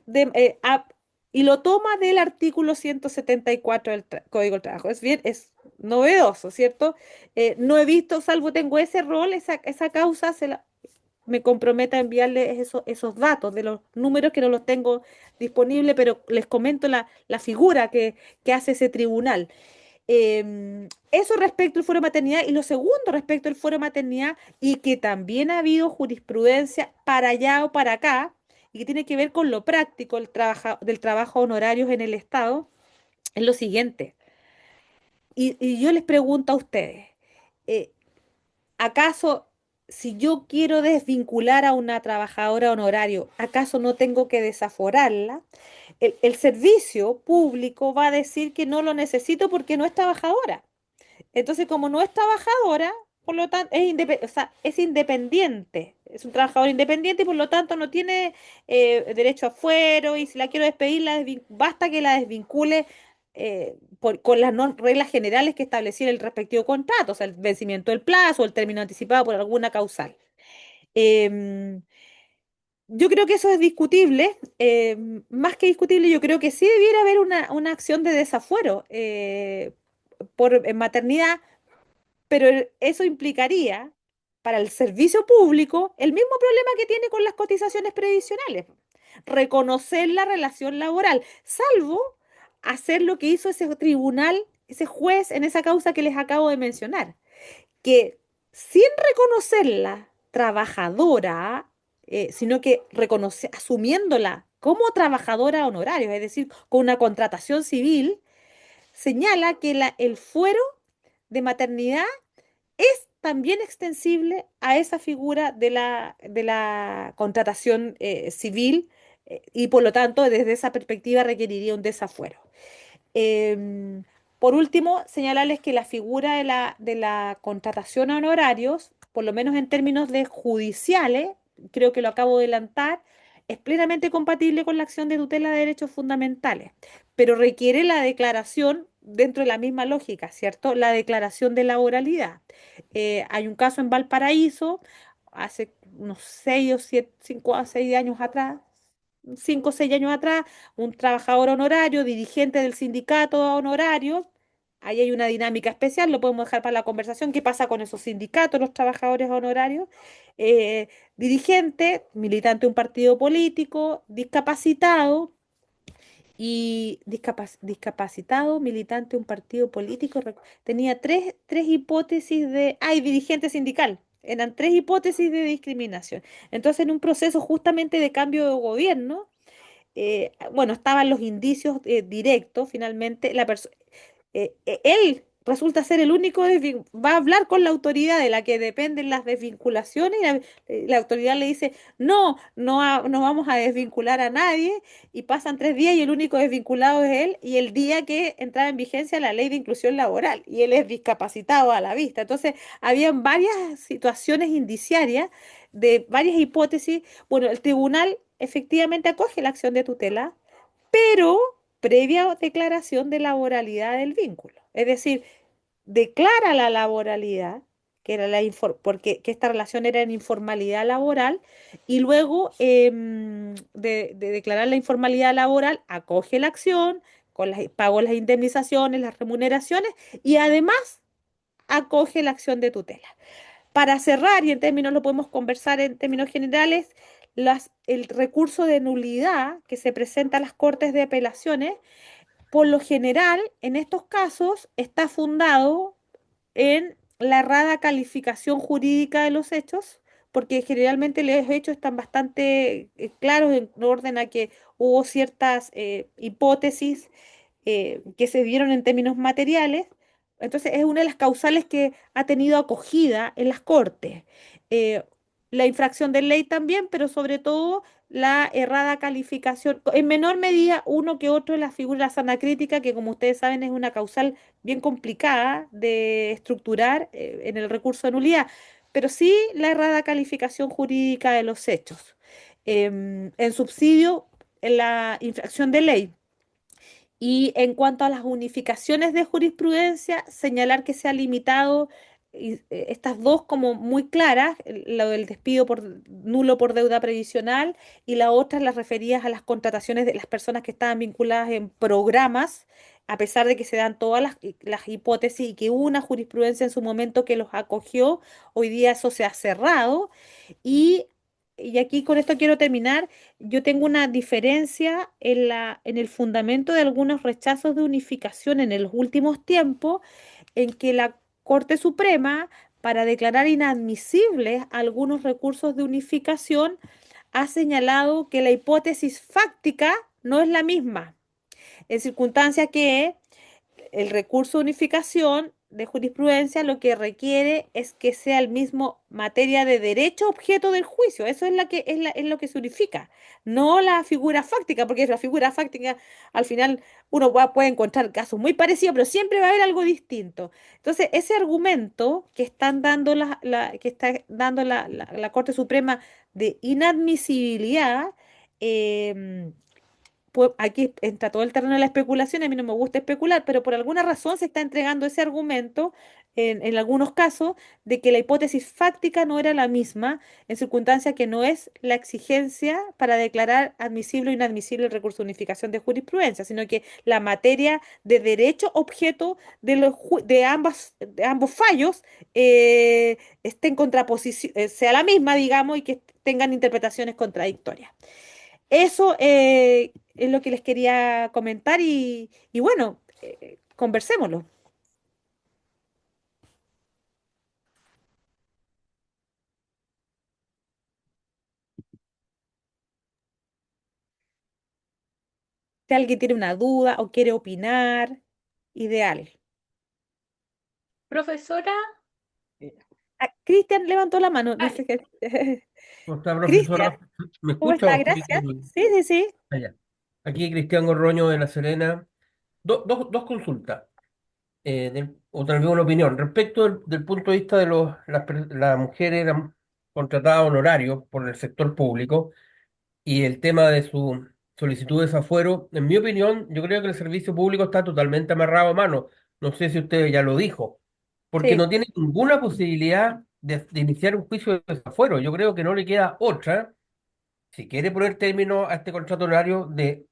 y lo toma del artículo 174 del Código del Trabajo. Es bien, es novedoso, ¿cierto? No he visto, salvo tengo ese rol, esa causa, me comprometo a enviarles esos datos de los números que no los tengo disponibles, pero les comento la figura que hace ese tribunal. Eso respecto al fuero de maternidad y lo segundo respecto al fuero de maternidad y que también ha habido jurisprudencia para allá o para acá y que tiene que ver con lo práctico del trabajo honorarios en el Estado, es lo siguiente. Y yo les pregunto a ustedes, eh, ¿acaso si yo quiero desvincular a una trabajadora honorario, acaso no tengo que desaforarla? El servicio público va a decir que no lo necesito porque no es trabajadora. Entonces, como no es trabajadora, por lo tanto, o sea, es independiente, es un trabajador independiente y por lo tanto no tiene derecho a fuero y si la quiero despedir, basta que la desvincule con las reglas generales que establecía el respectivo contrato, o sea, el vencimiento del plazo o el término anticipado por alguna causal. Em, yo creo que eso es discutible, más que discutible, yo creo que sí debiera haber una acción de desafuero en maternidad, pero eso implicaría para el servicio público el mismo problema que tiene con las cotizaciones previsionales, reconocer la relación laboral, salvo hacer lo que hizo ese tribunal, ese juez en esa causa que les acabo de mencionar, que sin reconocerla trabajadora, sino que asumiéndola como trabajadora honoraria, es decir, con una contratación civil, señala que el fuero de maternidad es también extensible a esa figura de la contratación civil y por lo tanto desde esa perspectiva requeriría un desafuero. Em, por último, señalarles que la figura de la contratación a honorarios, por lo menos en términos de judiciales, creo que lo acabo de adelantar, es plenamente compatible con la acción de tutela de derechos fundamentales, pero requiere la declaración dentro de la misma lógica, ¿cierto? La declaración de laboralidad. Hay un caso en Valparaíso, hace unos 6 o 7, 5 a 6 años atrás, 5 o 6 años atrás, un trabajador honorario, dirigente del sindicato honorario. Ahí hay una dinámica especial, lo podemos dejar para la conversación. ¿Qué pasa con esos sindicatos, los trabajadores honorarios? Eh, Dirigente, militante de un partido político, discapacitado discapacitado, militante de un partido político. Tenía tres hipótesis Ay, dirigente sindical. Eran tres hipótesis de discriminación. Entonces, en un proceso justamente de cambio de gobierno, bueno, estaban los indicios directos, finalmente, él resulta ser el único, va a hablar con la autoridad de la que dependen las desvinculaciones y la autoridad le dice, no, no vamos a desvincular a nadie y pasan 3 días y el único desvinculado es él y el día que entraba en vigencia la ley de inclusión laboral y él es discapacitado a la vista. Entonces, habían varias situaciones indiciarias de varias hipótesis. Bueno, el tribunal efectivamente acoge la acción de tutela, pero previa declaración de laboralidad del vínculo. Es decir, declara la laboralidad, que era que esta relación era en informalidad laboral, y luego de declarar la informalidad laboral, acoge la acción, pagó las indemnizaciones, las remuneraciones, y además acoge la acción de tutela. Para cerrar, y en términos, lo podemos conversar en términos generales, el recurso de nulidad que se presenta a las Cortes de Apelaciones, por lo general, en estos casos, está fundado en la errada calificación jurídica de los hechos, porque generalmente los hechos están bastante claros en orden a que hubo ciertas hipótesis que se dieron en términos materiales. Entonces es una de las causales que ha tenido acogida en las cortes. Eh, la infracción de ley también, pero sobre todo la errada calificación, en menor medida uno que otro de la figura de la sana crítica, que como ustedes saben es una causal bien complicada de estructurar en el recurso de nulidad, pero sí la errada calificación jurídica de los hechos. En subsidio, en la infracción de ley. Y en cuanto a las unificaciones de jurisprudencia, señalar que se ha limitado estas dos como muy claras, lo del despido por nulo por deuda previsional y la otra las referidas a las contrataciones de las personas que estaban vinculadas en programas, a pesar de que se dan todas las hipótesis y que hubo una jurisprudencia en su momento que los acogió, hoy día eso se ha cerrado. Y, y aquí con esto quiero terminar. Yo tengo una diferencia en el fundamento de algunos rechazos de unificación en los últimos tiempos, en que la Corte Suprema, para declarar inadmisibles algunos recursos de unificación, ha señalado que la hipótesis fáctica no es la misma, en circunstancias que el recurso de unificación de jurisprudencia lo que requiere es que sea el mismo materia de derecho objeto del juicio. Eso es, es lo que se unifica, no la figura fáctica, porque la figura fáctica al final uno puede encontrar casos muy parecidos, pero siempre va a haber algo distinto. Entonces, ese argumento que están dando que está dando la Corte Suprema de inadmisibilidad, pues aquí entra todo el terreno de la especulación, a mí no me gusta especular, pero por alguna razón se está entregando ese argumento en algunos casos de que la hipótesis fáctica no era la misma, en circunstancia que no es la exigencia para declarar admisible o inadmisible el recurso de unificación de jurisprudencia, sino que la materia de derecho objeto de ambos fallos esté en contraposición, sea la misma, digamos, y que tengan interpretaciones contradictorias. Eso es lo que les quería comentar y bueno, conversémoslo. Si alguien tiene una duda o quiere opinar, ideal. Profesora, Ah, Cristian levantó la mano, no ah, sé qué. ¿Cómo está, Cristian, profesora? ¿Me ¿cómo escucha está? o estoy Gracias. Sí, sí, sí. allá? Aquí Cristian Gorroño de La Serena. Dos consultas, o tal vez una opinión. Respecto del punto de vista de las mujeres contratadas honorarios por el sector público y el tema de su solicitud de desafuero, en mi opinión, yo creo que el servicio público está totalmente amarrado a mano. No sé si usted ya lo dijo, porque Sí, no tiene ninguna posibilidad de iniciar un juicio de desafuero. Yo creo que no le queda otra si quiere poner término a este contrato horario, de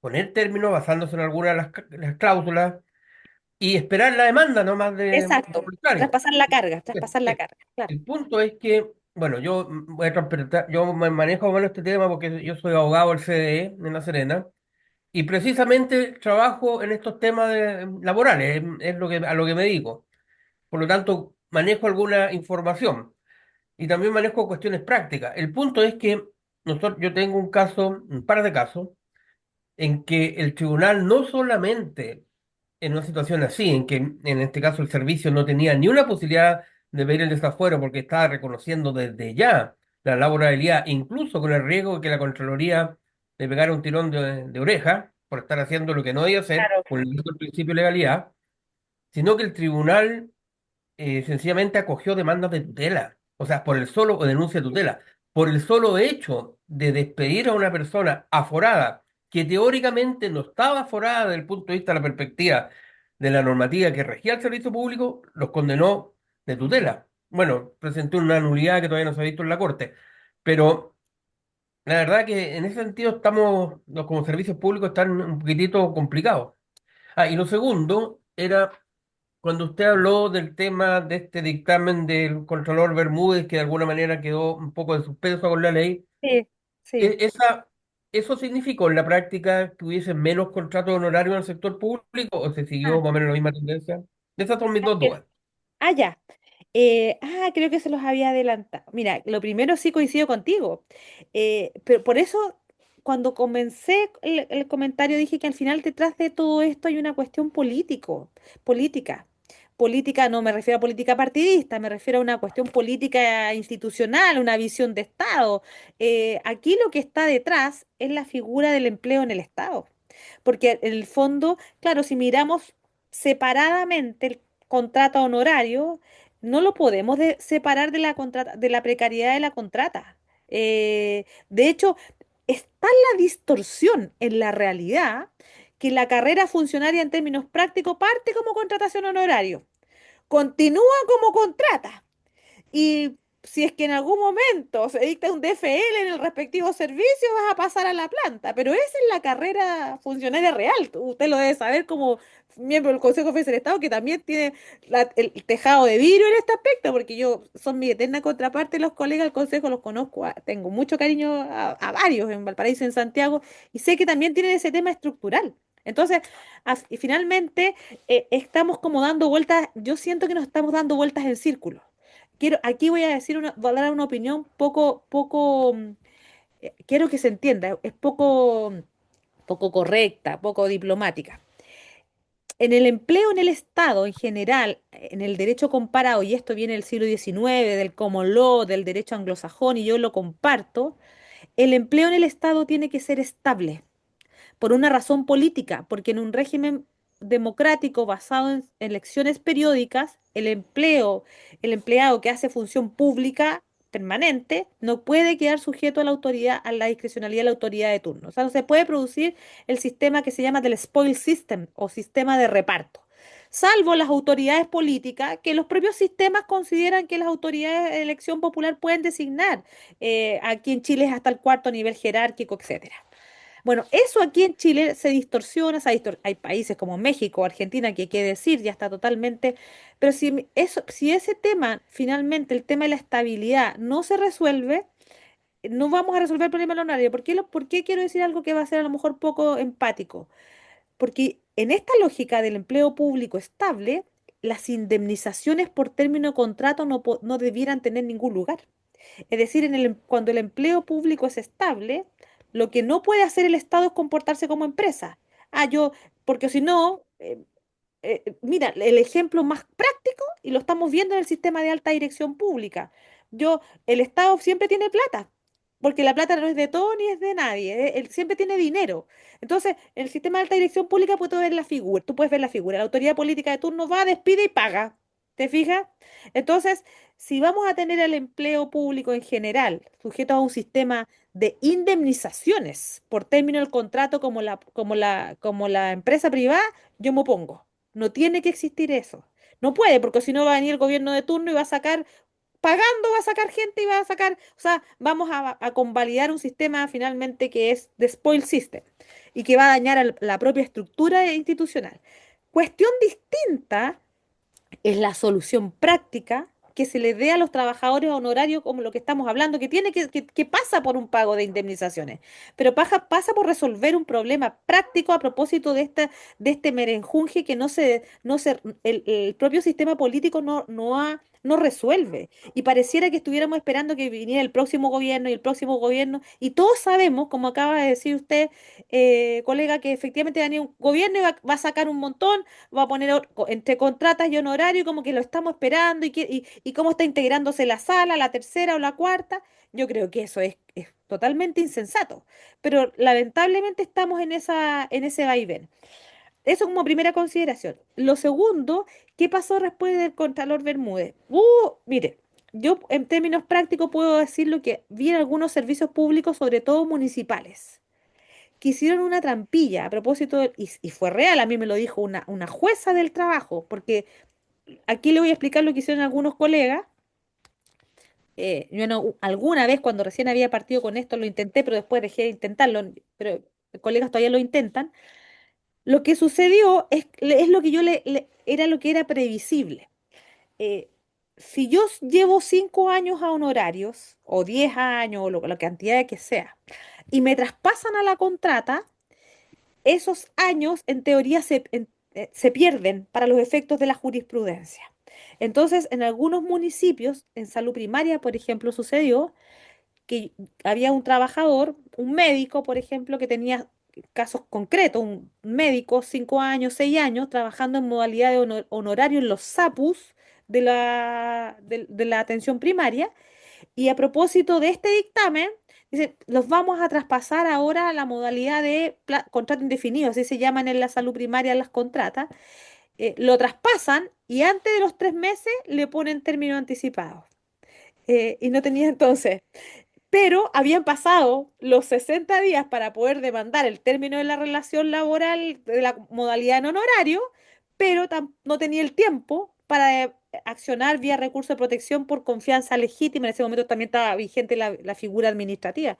poner término basándose en alguna de las cláusulas y esperar la demanda, no más de exacto. contrario. Traspasar la Bien. carga, claro. El punto es que, bueno, yo voy a yo me manejo bueno este tema porque yo soy abogado del CDE en La Serena y precisamente trabajo en estos temas laborales, es lo a lo que me dedico. Por lo tanto, manejo alguna información y también manejo cuestiones prácticas. El punto es que yo tengo un par de casos, en que el tribunal no solamente en una situación así, en que en este caso el servicio no tenía ni una posibilidad de pedir el desafuero porque estaba reconociendo desde ya la laborabilidad, incluso con el riesgo de que la Contraloría le pegara un tirón de oreja por estar haciendo lo que no debía hacer, Claro. vulnerando el principio de legalidad, sino que el tribunal sencillamente acogió demandas de tutela, o sea, por el solo, o denuncia de tutela, por el solo hecho de despedir a una persona aforada, que teóricamente no estaba aforada desde el punto de vista de la perspectiva de la normativa que regía el servicio público, los condenó de tutela. Bueno, presentó una nulidad que todavía no se ha visto en la Corte, pero la verdad que en ese sentido como servicios públicos están un poquitito complicados. Ah, y lo segundo era cuando usted habló del tema de este dictamen del Contralor Bermúdez, que de alguna manera quedó un poco en suspenso con la ley, Sí, sí. e- esa, ¿eso significó en la práctica que hubiese menos contratos honorarios en el sector público o se siguió Ah, más o menos la misma tendencia? Esas son mis dos dudas. ya. Creo que se los había adelantado. Mira, lo primero sí coincido contigo. Pero por eso, cuando comencé el comentario, dije que al final detrás de todo esto hay una cuestión política. Política, no me refiero a política partidista, me refiero a una cuestión política institucional, una visión de Estado. Aquí lo que está detrás es la figura del empleo en el Estado. Porque en el fondo, claro, si miramos separadamente el contrato honorario, no lo podemos separar de de la precariedad de la contrata. De hecho, está la distorsión en la realidad que la carrera funcionaria en términos prácticos parte como contratación honorario, continúa como contrata. Y si es que en algún momento se dicta un DFL en el respectivo servicio, vas a pasar a la planta. Pero esa es la carrera funcionaria real. Usted lo debe saber como miembro del Consejo de Defensa del Estado, que también tiene el tejado de vidrio en este aspecto, porque yo son mi eterna contraparte, los colegas del Consejo los conozco, tengo mucho cariño a varios en Valparaíso, en Santiago, y sé que también tienen ese tema estructural. Entonces, y finalmente, estamos como dando vueltas, yo siento que nos estamos dando vueltas en círculo. Aquí voy a decir voy a dar una opinión quiero que se entienda, es poco correcta, poco diplomática. En el empleo en el Estado en general, en el derecho comparado, y esto viene del siglo XIX, del common law, del derecho anglosajón, y yo lo comparto, el empleo en el Estado tiene que ser estable por una razón política, porque en un régimen democrático basado en elecciones periódicas, el empleado que hace función pública permanente no puede quedar sujeto a la autoridad, a la discrecionalidad de la autoridad de turno. O sea, no se puede producir el sistema que se llama del spoil system o sistema de reparto. Salvo las autoridades políticas, que los propios sistemas consideran que las autoridades de elección popular pueden designar. Aquí en Chile es hasta el cuarto nivel jerárquico, etcétera. Bueno, eso aquí en Chile se distorsiona, hay países como México, Argentina, que hay que decir, ya está totalmente, pero si ese tema, finalmente, el tema de la estabilidad no se resuelve, no vamos a resolver el problema del horario. ¿Por qué quiero decir algo que va a ser a lo mejor poco empático? Porque en esta lógica del empleo público estable, las indemnizaciones por término de contrato no debieran tener ningún lugar. Es decir, cuando el empleo público es estable, lo que no puede hacer el Estado es comportarse como empresa. Porque si no, mira, el ejemplo más práctico, y lo estamos viendo en el sistema de alta dirección pública. El Estado siempre tiene plata, porque la plata no es de todo ni es de nadie, él siempre tiene dinero. Entonces, en el sistema de alta dirección pública tú puedes ver la figura, la autoridad política de turno va, despide y paga. ¿Te fijas? Entonces, si vamos a tener el empleo público en general sujeto a un sistema de indemnizaciones por término del contrato como la empresa privada, yo me opongo. No tiene que existir eso. No puede, porque si no va a venir el gobierno de turno y va a sacar, pagando va a sacar gente y va a sacar, o sea, vamos a convalidar un sistema finalmente que es de spoil system y que va a dañar a la propia estructura institucional. Cuestión distinta es la solución práctica que se le dé a los trabajadores honorarios como lo que estamos hablando, que pasa por un pago de indemnizaciones, pero pasa por resolver un problema práctico a propósito de este merenjunje que el propio sistema político no resuelve. Y pareciera que estuviéramos esperando que viniera el próximo gobierno y el próximo gobierno, y todos sabemos, como acaba de decir usted, colega, que efectivamente va a venir un gobierno y va a sacar un montón, va a poner entre contratas y honorario, como que lo estamos esperando y cómo está integrándose la sala, la tercera o la cuarta. Yo creo que eso es totalmente insensato, pero lamentablemente estamos en ese vaivén. Eso como primera consideración. Lo segundo, ¿qué pasó después del Contralor Bermúdez? Mire, yo en términos prácticos puedo decir lo que vi en algunos servicios públicos, sobre todo municipales, que hicieron una trampilla a propósito, y fue real, a mí me lo dijo una jueza del trabajo, porque aquí le voy a explicar lo que hicieron algunos colegas. Yo no, alguna vez cuando recién había partido con esto lo intenté, pero después dejé de intentarlo, pero colegas todavía lo intentan. Lo que sucedió es lo que era lo que era previsible. Eh, si yo llevo 5 años a honorarios, o 10 años, o la cantidad que sea, y me traspasan a la contrata, esos años en teoría se pierden para los efectos de la jurisprudencia. Entonces, en algunos municipios, en salud primaria, por ejemplo, sucedió que había un trabajador, un médico, por ejemplo, que tenía casos concretos, un médico, 5 años, 6 años, trabajando en modalidad de honorario en los SAPUS de la atención primaria. Y a propósito de este dictamen, dice, los vamos a traspasar ahora a la modalidad de contrato indefinido, así se llaman en la salud primaria las contratas. Lo traspasan y antes de los 3 meses le ponen término anticipado. Y no tenía entonces, pero habían pasado los 60 días para poder demandar el término de la relación laboral de la modalidad en honorario, pero no tenía el tiempo para accionar vía recurso de protección por confianza legítima. En ese momento también estaba vigente la figura administrativa.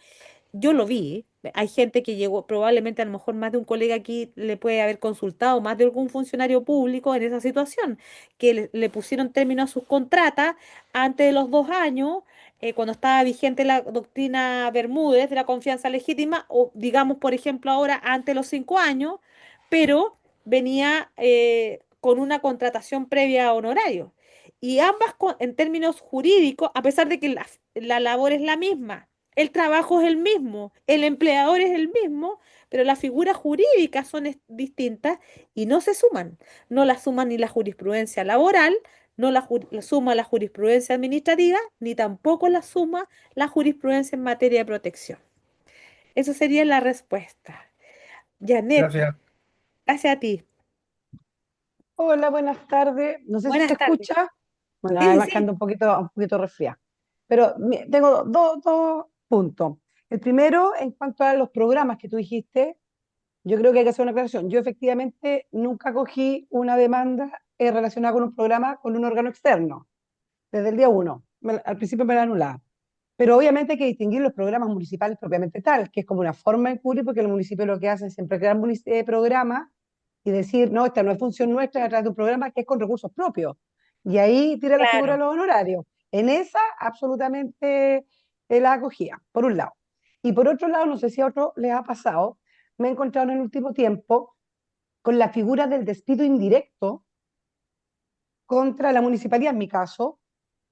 Yo lo vi. Hay gente que llegó, probablemente a lo mejor más de un colega aquí le puede haber consultado, más de algún funcionario público en esa situación, que le pusieron término a sus contratas antes de los 2 años, cuando estaba vigente la doctrina Bermúdez de la confianza legítima, o digamos, por ejemplo, ahora antes de los 5 años, pero venía con una contratación previa a honorario. Y ambas, en términos jurídicos, a pesar de que la labor es la misma, el trabajo es el mismo, el empleador es el mismo, pero las figuras jurídicas son distintas y no se suman. No las suma ni la jurisprudencia laboral, no la suma la jurisprudencia administrativa, ni tampoco la suma la jurisprudencia en materia de protección. Eso sería la respuesta. Janet, Gracias. gracias a ti. Hola, buenas tardes. No sé si se Buenas tardes. escucha. Bueno, Sí, sí, además que sí. ando un poquito resfriada. Pero tengo dos puntos. El primero, en cuanto a los programas que tú dijiste, yo creo que hay que hacer una aclaración. Yo efectivamente nunca cogí una demanda relacionada con un programa con un órgano externo, desde el día uno. Al principio me la anulaba. Pero obviamente hay que distinguir los programas municipales propiamente tal, que es como una forma de cubrir, porque el municipio lo que hace es siempre crear programas y decir, no, esta no es función nuestra, es a través de un programa que es con recursos propios. Y ahí tira la figura de Claro. los honorarios. En esa, absolutamente la acogía, por un lado. Y por otro lado, no sé si a otros les ha pasado, me he encontrado en el último tiempo con la figura del despido indirecto contra la municipalidad, en mi caso,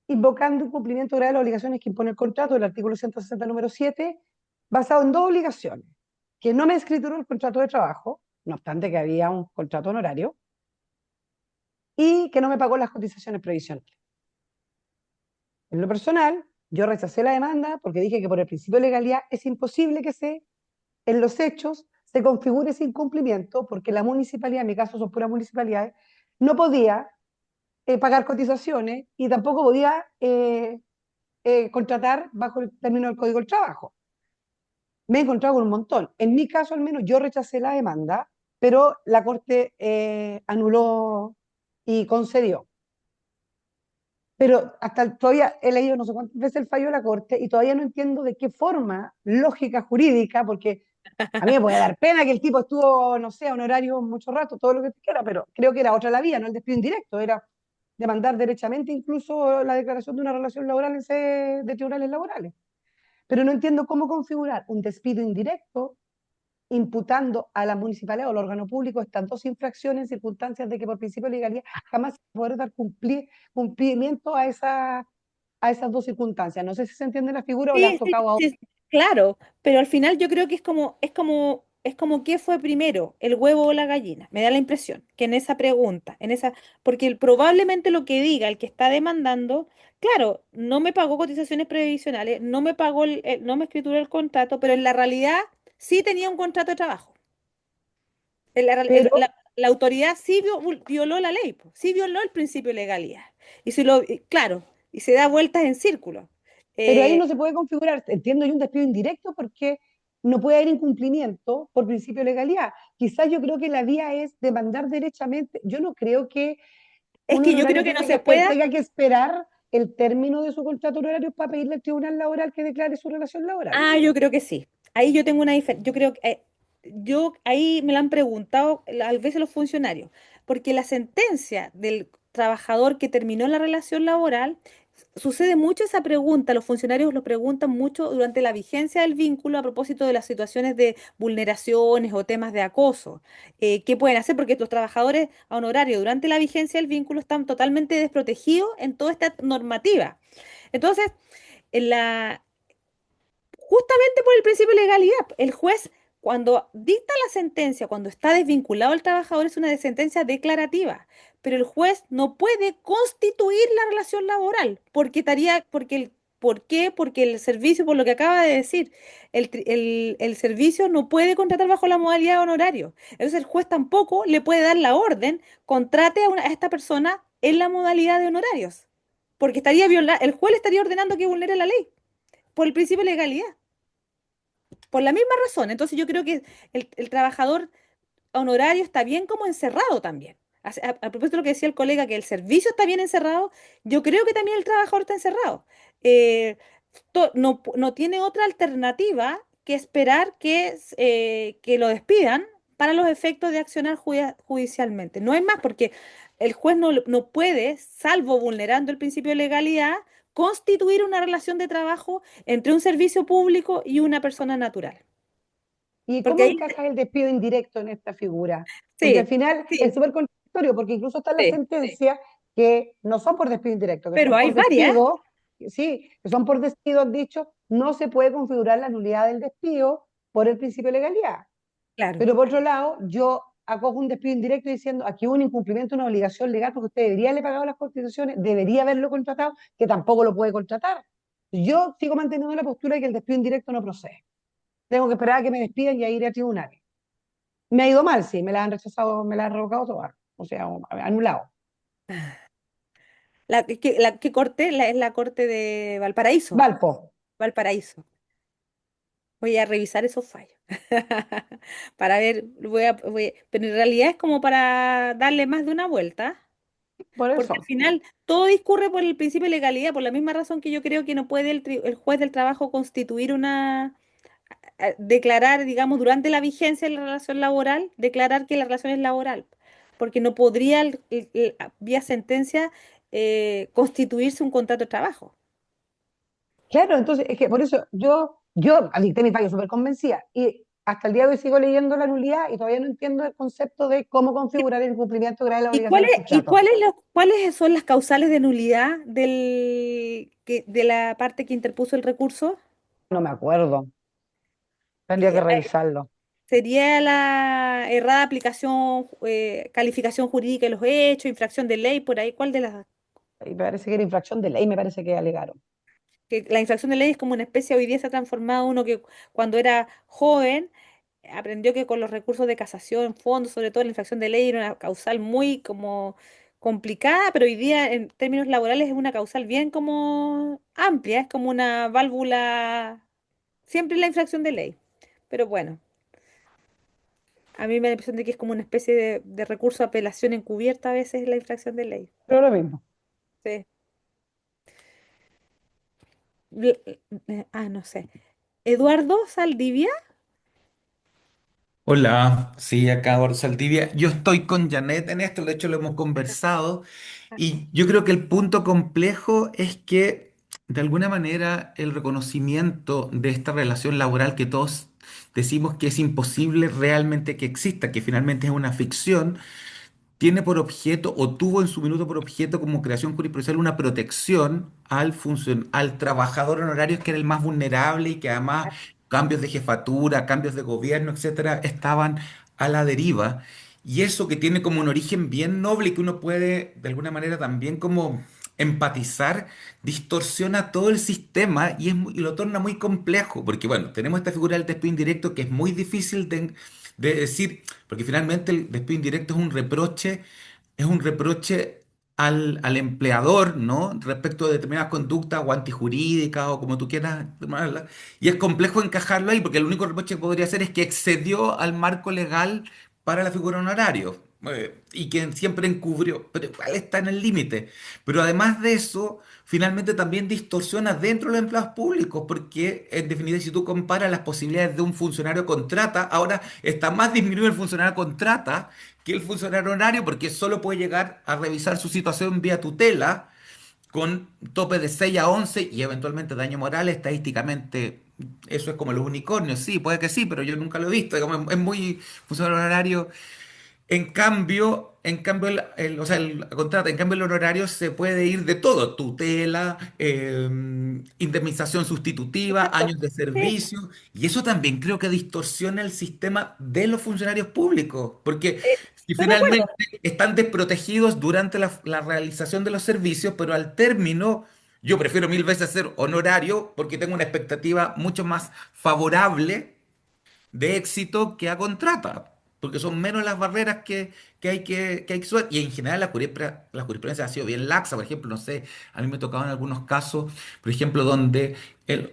invocando incumplimiento grave de las obligaciones que impone el contrato del artículo 160, número 7, basado en dos obligaciones: que no me escrituró el contrato de trabajo, no obstante que había un contrato honorario, y que no me pagó las cotizaciones previsionales. En lo personal, yo rechacé la demanda porque dije que por el principio de legalidad es imposible que en los hechos se configure ese incumplimiento, porque la municipalidad, en mi caso son puras municipalidades, no podía pagar cotizaciones y tampoco podía contratar bajo el término del Código del Trabajo. Me he encontrado con un montón. En mi caso, al menos, yo rechacé la demanda, pero la Corte anuló y concedió. Pero todavía he leído no sé cuántas veces el fallo de la Corte y todavía no entiendo de qué forma lógica jurídica, porque a mí me puede dar pena que el tipo estuvo, no sé, honorario mucho rato, todo lo que quiera, pero creo que era otra la vía, no el despido indirecto, era demandar derechamente incluso la declaración de una relación laboral en sede de tribunales laborales. Pero no entiendo cómo configurar un despido indirecto imputando a la municipalidad o al órgano público estas dos infracciones en circunstancias de que por principio de legalidad jamás se puede dar cumplimiento a esas dos circunstancias. No sé si se entiende la figura o le has Sí, sí, tocado a otro. sí, claro, pero al final yo creo que es como qué fue primero, el huevo o la gallina. Me da la impresión que en esa pregunta, porque probablemente lo que diga el que está demandando, claro, no me pagó cotizaciones previsionales, no me pagó no me escrituró el contrato, pero en la realidad sí tenía un contrato de trabajo. Pero, La autoridad sí violó la ley, po, sí violó el principio de legalidad. Claro, y se da vueltas en círculo. pero ahí Eh, no se puede configurar, entiendo yo, un despido indirecto porque no puede haber incumplimiento por principio de legalidad. Quizás yo creo que la vía es demandar derechamente. Yo no creo que es un que yo creo honorario que no se pueda. tenga que esperar el término de su contrato honorario para pedirle al tribunal laboral que declare su relación laboral. Ah, yo creo que sí. Ahí yo tengo una diferencia. Yo creo que ahí me lo han preguntado a veces los funcionarios, porque la sentencia del trabajador que terminó la relación laboral Sucede mucho esa pregunta, los funcionarios lo preguntan mucho durante la vigencia del vínculo a propósito de las situaciones de vulneraciones o temas de acoso. ¿Qué pueden hacer? Porque los trabajadores a honorario durante la vigencia del vínculo están totalmente desprotegidos en toda esta normativa. Entonces, en la, justamente por el principio de legalidad, el juez cuando dicta la sentencia, cuando está desvinculado el trabajador, es una sentencia declarativa, pero el juez no puede constituir la relación laboral, porque estaría, porque ¿por qué? Porque el servicio, por lo que acaba de decir, el servicio no puede contratar bajo la modalidad de honorario. Entonces el juez tampoco le puede dar la orden, contrate a esta persona en la modalidad de honorarios, porque estaría el juez le estaría ordenando que vulnere la ley por el principio de legalidad. Por la misma razón. Entonces yo creo que el trabajador honorario está bien como encerrado también. A propósito de lo que decía el colega, que el servicio está bien encerrado, yo creo que también el trabajador está encerrado. Eh, no tiene otra alternativa que esperar que lo despidan para los efectos de accionar judicialmente. No es más porque el juez no puede, salvo vulnerando el principio de legalidad, constituir una relación de trabajo entre un servicio público y una persona natural. ¿Y Porque cómo ahí, encaja el despido indirecto en esta figura? Porque al sí, final es sí, súper contradictorio, porque incluso está en la sí. sentencia que no son por despido indirecto, que Pero son hay por varias, despido, sí, que son por despido, han dicho, no se puede configurar la nulidad del despido por el principio de legalidad. claro. Pero por otro lado, yo acojo un despido indirecto diciendo aquí hubo un incumplimiento de una obligación legal porque usted debería haberle pagado las constituciones, debería haberlo contratado, que tampoco lo puede contratar. Yo sigo manteniendo la postura de que el despido indirecto no procede. Tengo que esperar a que me despidan y a ir a tribunales. Me ha ido mal, sí, me la han rechazado, me la han revocado todas, o sea, anulado. La que corte es la corte de Valparaíso. Valpo, Valparaíso. Voy a revisar esos fallos. Para ver, pero en realidad es como para darle más de una vuelta, por porque al eso. final todo discurre por el principio de legalidad, por la misma razón que yo creo que no puede el juez del trabajo constituir declarar, digamos, durante la vigencia de la relación laboral, declarar que la relación es laboral, porque no podría, vía sentencia, constituirse un contrato de trabajo. Claro, entonces, es que por eso yo dicté mi fallo súper convencida y hasta el día de hoy sigo leyendo la nulidad y todavía no entiendo el concepto de cómo configurar el incumplimiento grave de las ¿Y obligaciones del contrato. cuáles son las causales de nulidad de la parte que interpuso el recurso? No me acuerdo, tendría que Eh, revisarlo. Sería la errada aplicación, calificación jurídica de los hechos, infracción de ley, por ahí. ¿Cuál de las? Y me parece que era infracción de ley, me parece que alegaron. Que la infracción de ley es como una especie, hoy día se ha transformado uno que cuando era joven aprendió que con los recursos de casación, fondos, sobre todo la infracción de ley, era una causal muy como complicada, pero hoy día en términos laborales es una causal bien como amplia, es como una válvula, siempre la infracción de ley. Pero bueno, a mí me da la impresión de que es como una especie de recurso de apelación encubierta a veces la infracción de ley. Pero lo mismo. Sí. No sé. Eduardo Saldivia. Hola, sí, acá Eduardo Saldivia. Yo estoy con Janet en esto, de hecho lo hemos conversado y yo creo que el punto complejo es que de alguna manera el reconocimiento de esta relación laboral que todos decimos que es imposible realmente que exista, que finalmente es una ficción, tiene por objeto o tuvo en su minuto por objeto como creación jurisprudencial una protección al trabajador honorario que era el más vulnerable y que además cambios de jefatura, cambios de gobierno, etcétera, estaban a la deriva. Y eso que tiene como un origen bien noble y que uno puede de alguna manera también como empatizar, distorsiona todo el sistema y lo torna muy complejo, porque bueno, tenemos esta figura del despido indirecto que es muy difícil de decir, porque finalmente el despido indirecto es un reproche al empleador, ¿no? Respecto de determinadas conductas o antijurídicas o como tú quieras llamarlas. Y es complejo encajarlo ahí, porque el único reproche que podría hacer es que excedió al marco legal para la figura honorario. Y que siempre encubrió, pero igual está en el límite. Pero además de eso, finalmente también distorsiona dentro de los empleados públicos, porque en definitiva, si tú comparas las posibilidades de un funcionario contrata, ahora está más disminuido el funcionario contrata que el funcionario honorario, porque solo puede llegar a revisar su situación vía tutela con tope de 6 a 11 y eventualmente daño moral, estadísticamente eso es como los unicornios, sí, puede que sí, pero yo nunca lo he visto, digamos, es muy funcional horario. En cambio o sea, el contrato, en cambio el honorario se puede ir de todo, tutela, indemnización sustitutiva, Exacto. años de Sí, servicio, y eso también creo que distorsiona el sistema de los funcionarios públicos, porque si estoy de finalmente acuerdo. están desprotegidos durante la realización de los servicios, pero al término, yo prefiero mil veces ser honorario porque tengo una expectativa mucho más favorable de éxito que a contrata, porque son menos las barreras que hay que superar. Y en general la jurisprudencia ha sido bien laxa, por ejemplo, no sé, a mí me ha tocado en algunos casos, por ejemplo, donde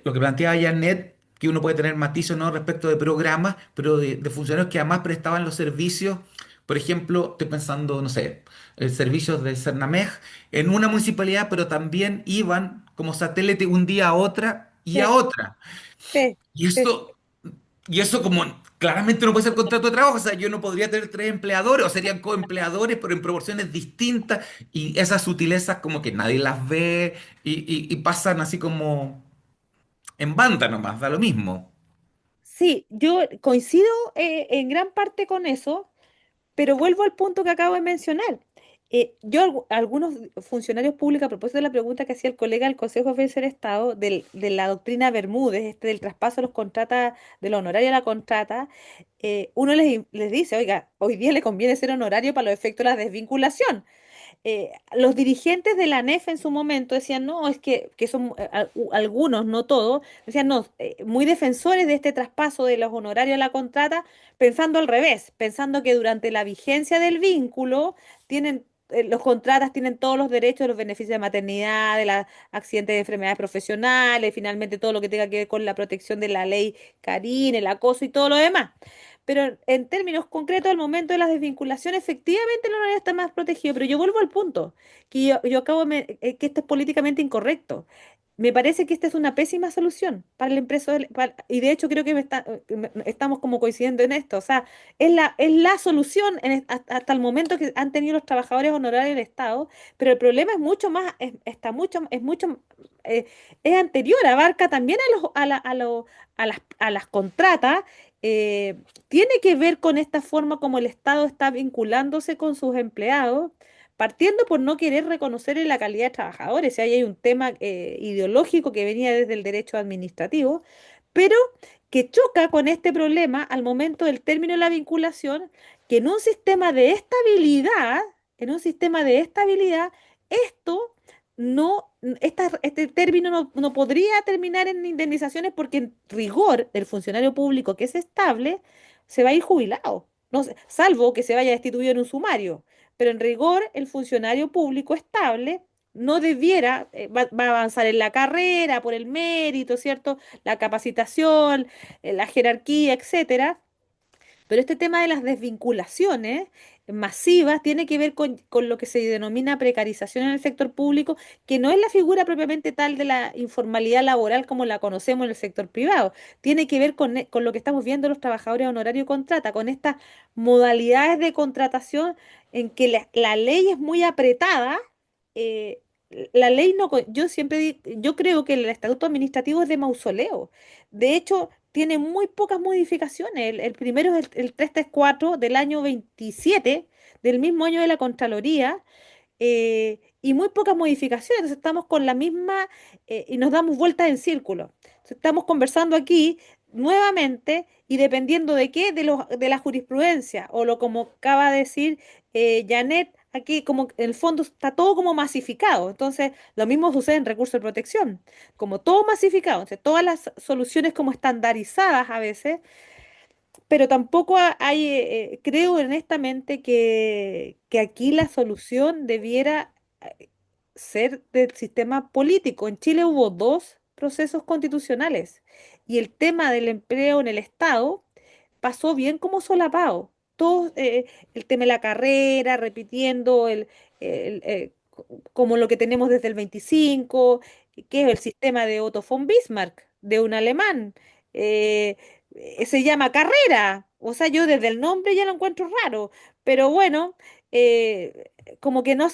lo que planteaba Janet, que uno puede tener matices o no respecto de programas, pero de funcionarios que además prestaban los servicios. Por ejemplo, estoy pensando, no sé, servicios de Cernamej en una municipalidad, pero también iban como satélite un día a otra y a Sí, otra. sí, Y sí. eso como claramente no puede ser contrato de trabajo, o sea, yo no podría tener tres empleadores o serían coempleadores, pero en proporciones distintas y esas sutilezas como que nadie las ve y pasan así como en banda nomás, da lo mismo. Sí, yo coincido en gran parte con eso. Pero vuelvo al punto que acabo de mencionar. Algunos funcionarios públicos, a propósito de la pregunta que hacía el colega del Consejo de Defensa del Estado, de la doctrina Bermúdez, del traspaso de los contratas, de los honorarios a la contrata, uno les dice, oiga, hoy día le conviene ser honorario para los efectos de la desvinculación. Los dirigentes de la ANEF en su momento decían, no, es que son algunos, no todos, decían, no, muy defensores de este traspaso de los honorarios a la contrata, pensando al revés, pensando que durante la vigencia del vínculo tienen... Los contratas tienen todos los derechos de los beneficios de maternidad, de los accidentes de enfermedades profesionales, finalmente todo lo que tenga que ver con la protección de la ley Carín, el acoso y todo lo demás. Pero en términos concretos, al momento de la desvinculación, efectivamente el honorario está más protegido. Pero yo vuelvo al punto, que yo acabo que esto es políticamente incorrecto. Me parece que esta es una pésima solución para la empresa, y de hecho creo que estamos como coincidiendo en esto. O sea, es la solución hasta el momento que han tenido los trabajadores honorarios del Estado, pero el problema es mucho más, eh, es anterior, abarca también a las contratas. eh, Tiene que ver con esta forma como el Estado está vinculándose con sus empleados, partiendo por no querer reconocer la calidad de trabajadores. Si ahí hay un tema ideológico que venía desde el derecho administrativo, pero que choca con este problema al momento del término de la vinculación, que en un sistema de estabilidad, esto no, este término no podría terminar en indemnizaciones porque en rigor el funcionario público que es estable se va a ir jubilado, no salvo que se vaya destituido en un sumario, pero en rigor el funcionario público estable no debiera, va a avanzar en la carrera por el mérito, ¿cierto? La capacitación, la jerarquía, etcétera, pero este tema de las desvinculaciones masivas tiene que ver con lo que se denomina precarización en el sector público, que no es la figura propiamente tal de la informalidad laboral como la conocemos en el sector privado. Tiene que ver con lo que estamos viendo los trabajadores honorarios contrata, con estas modalidades de contratación en que la ley es muy apretada. eh, la ley no, yo creo que el estatuto administrativo es de mausoleo. De hecho, tiene muy pocas modificaciones. El primero es el 334 del año 27, del mismo año de la Contraloría, y muy pocas modificaciones. Entonces estamos con la misma, y nos damos vueltas en círculo. Entonces, estamos conversando aquí nuevamente y dependiendo de qué, de la jurisprudencia, o lo como acaba de decir Janet, aquí como en el fondo está todo como masificado. Entonces, lo mismo sucede en recursos de protección, como todo masificado. Entonces, todas las soluciones como estandarizadas a veces, pero tampoco hay, creo honestamente que aquí la solución debiera ser del sistema político. En Chile hubo dos procesos constitucionales y el tema del empleo en el Estado pasó bien como solapado. Todo, el tema de la carrera, repitiendo como lo que tenemos desde el 25, que es el sistema de Otto von Bismarck, de un alemán. eh, Se llama carrera. O sea, yo desde el nombre ya lo encuentro raro, pero bueno, como que no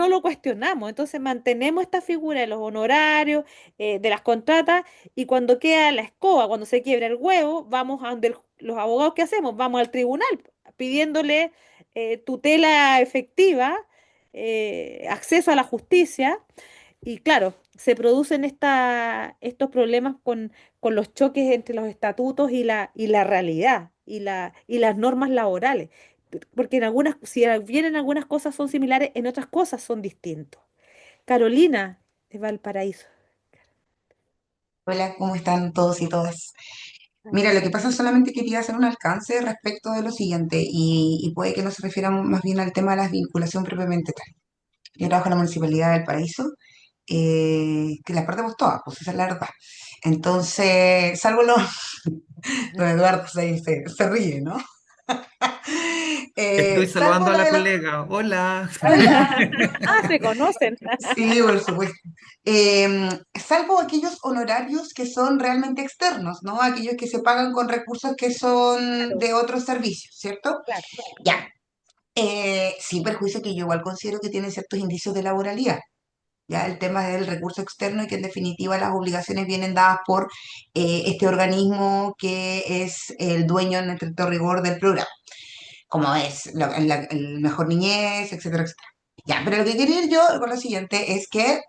lo cuestionamos. Entonces mantenemos esta figura de los honorarios, de las contratas, y cuando queda la escoba, cuando se quiebra el huevo, vamos a donde los abogados, ¿qué hacemos? Vamos al tribunal pidiéndole tutela efectiva, acceso a la justicia. Y claro, se producen estos problemas con los choques entre los estatutos y la realidad y las normas laborales. Porque en algunas, si bien en algunas cosas son similares, en otras cosas son distintos. Carolina de Valparaíso. Hola, ¿cómo están todos y todas? Mira, lo que pasa es solamente quería hacer un alcance respecto de lo siguiente y puede que no se refiera más bien al tema de la vinculación propiamente tal. Yo trabajo en la Municipalidad del Paraíso, que la perdemos todas, pues esa es la verdad. Entonces, salvo los... Don Eduardo se ríe, ¿no? Estoy Salvo saludando a lo la de los... colega. Hola. Hola. Ah, se conocen. Sí, por supuesto. Salvo aquellos honorarios que son realmente externos, ¿no? Aquellos que se pagan con recursos que son Claro, de otros servicios, ¿cierto? claro. Ya. Sin perjuicio que yo igual considero que tiene ciertos indicios de laboralidad. Ya el tema del recurso externo y que en definitiva las obligaciones vienen dadas por este organismo que es el dueño en estricto rigor del programa, como es el Mejor Niñez, etcétera, etcétera. Ya, pero lo que quería ir yo con lo siguiente es que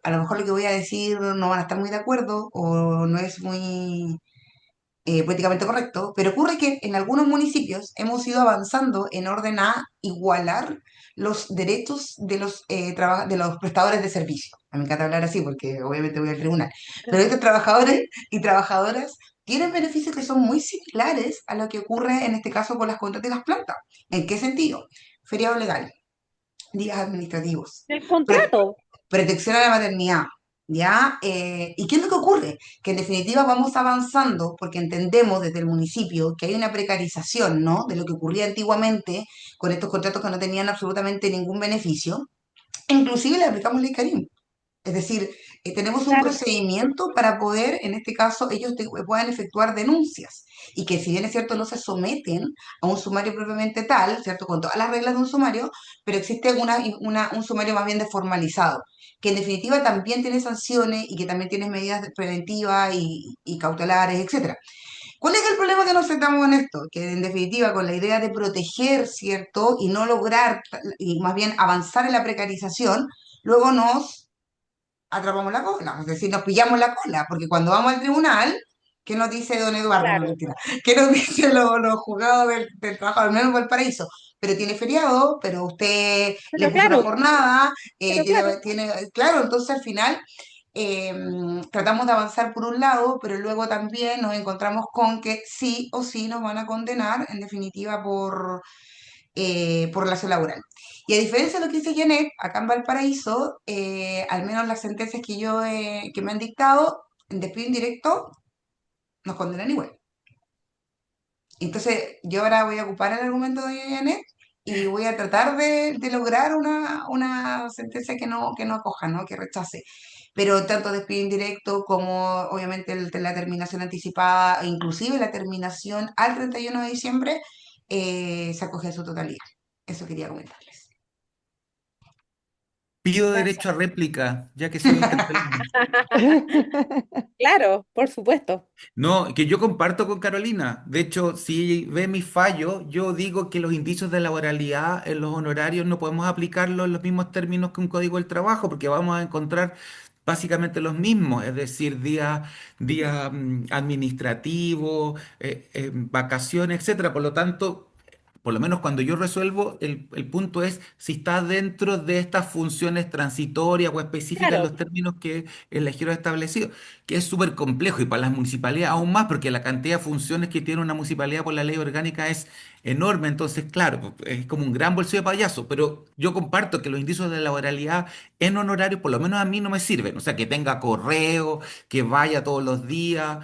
a lo mejor lo que voy a decir no van a estar muy de acuerdo o no es muy políticamente correcto, pero ocurre que en algunos municipios hemos ido avanzando en orden a igualar los derechos de de los prestadores de servicio. A mí me encanta hablar así porque obviamente voy al tribunal, pero estos trabajadores y trabajadoras tienen beneficios que son muy similares a lo que ocurre en este caso con las contratas y las plantas. ¿En qué sentido? Feriado legal, días administrativos, El contrato. protección a la maternidad, ¿ya? ¿Y qué es lo que ocurre? Que en definitiva vamos avanzando porque entendemos desde el municipio que hay una precarización, ¿no? De lo que ocurría antiguamente con estos contratos que no tenían absolutamente ningún beneficio. Inclusive le aplicamos ley Karim. Es decir, tenemos un Claro, procedimiento para poder, en este caso, puedan efectuar denuncias y que si bien es cierto no se someten a un sumario propiamente tal, ¿cierto? Con todas las reglas de un sumario, pero existe un sumario más bien desformalizado, que en definitiva también tiene sanciones y que también tiene medidas preventivas y cautelares, etcétera. ¿Cuál es el problema que nos sentamos en esto? Que en definitiva con la idea de proteger, ¿cierto? Y no lograr, y más bien avanzar en la precarización, luego nos atrapamos la cola, es decir, nos pillamos la cola, porque cuando vamos al tribunal, ¿qué nos dice don Eduardo? No, claro. mentira. ¿Qué nos dice los juzgados del trabajo, al menos Valparaíso? Pero tiene feriado, pero usted le Pero puso una claro, jornada, pero claro. claro, entonces al final eh, tratamos de avanzar por un lado, pero luego también nos encontramos con que sí o sí nos van a condenar, en definitiva, por relación laboral. Y a diferencia de lo que dice Janet, acá en Valparaíso, al menos las sentencias que me han dictado, en despido indirecto, nos condenan igual. Entonces, yo ahora voy a ocupar el argumento de Janet y voy a tratar de lograr una sentencia que no acoja, ¿no? Que rechace. Pero tanto despido indirecto como obviamente la terminación anticipada, e inclusive la terminación al 31 de diciembre, se acoge en su totalidad. Eso quería comentarles. Pido Gracias. derecho a réplica, ya que soy interpelado. Claro, por supuesto. No, que yo comparto con Carolina. De hecho, si ve mi fallo, yo digo que los indicios de laboralidad en los honorarios no podemos aplicarlos en los mismos términos que un código del trabajo, porque vamos a encontrar básicamente los mismos, es decir, días administrativos, vacaciones, etcétera. Por lo tanto, por lo menos cuando yo resuelvo, el punto es si está dentro de estas funciones transitorias o específicas en Claro. los términos que el legislador ha establecido, que es súper complejo y para las municipalidades aún más, porque la cantidad de funciones que tiene una municipalidad por la ley orgánica es enorme. Entonces, claro, es como un gran bolsillo de payaso, pero yo comparto que los indicios de laboralidad en honorarios, por lo menos a mí no me sirven. O sea, que tenga correo, que vaya todos los días.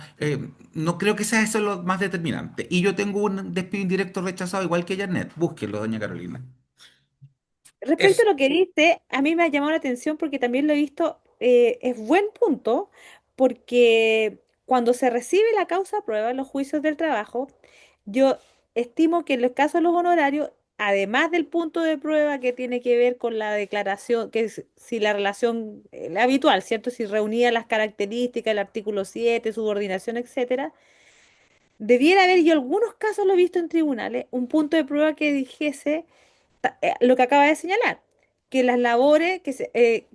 No creo que sea eso lo más determinante. Y yo tengo un despido indirecto rechazado, igual que Janet. Búsquelo, doña Carolina. Respecto Eso. a lo que dice, a mí me ha llamado la atención porque también lo he visto, es buen punto, porque cuando se recibe la causa a prueba en los juicios del trabajo, yo estimo que en los casos de los honorarios además del punto de prueba que tiene que ver con la declaración, que es si la relación la habitual, ¿cierto? Si reunía las características del artículo 7 subordinación, etcétera, debiera haber, yo algunos casos lo he visto en tribunales, un punto de prueba que dijese lo que acaba de señalar, que las labores, que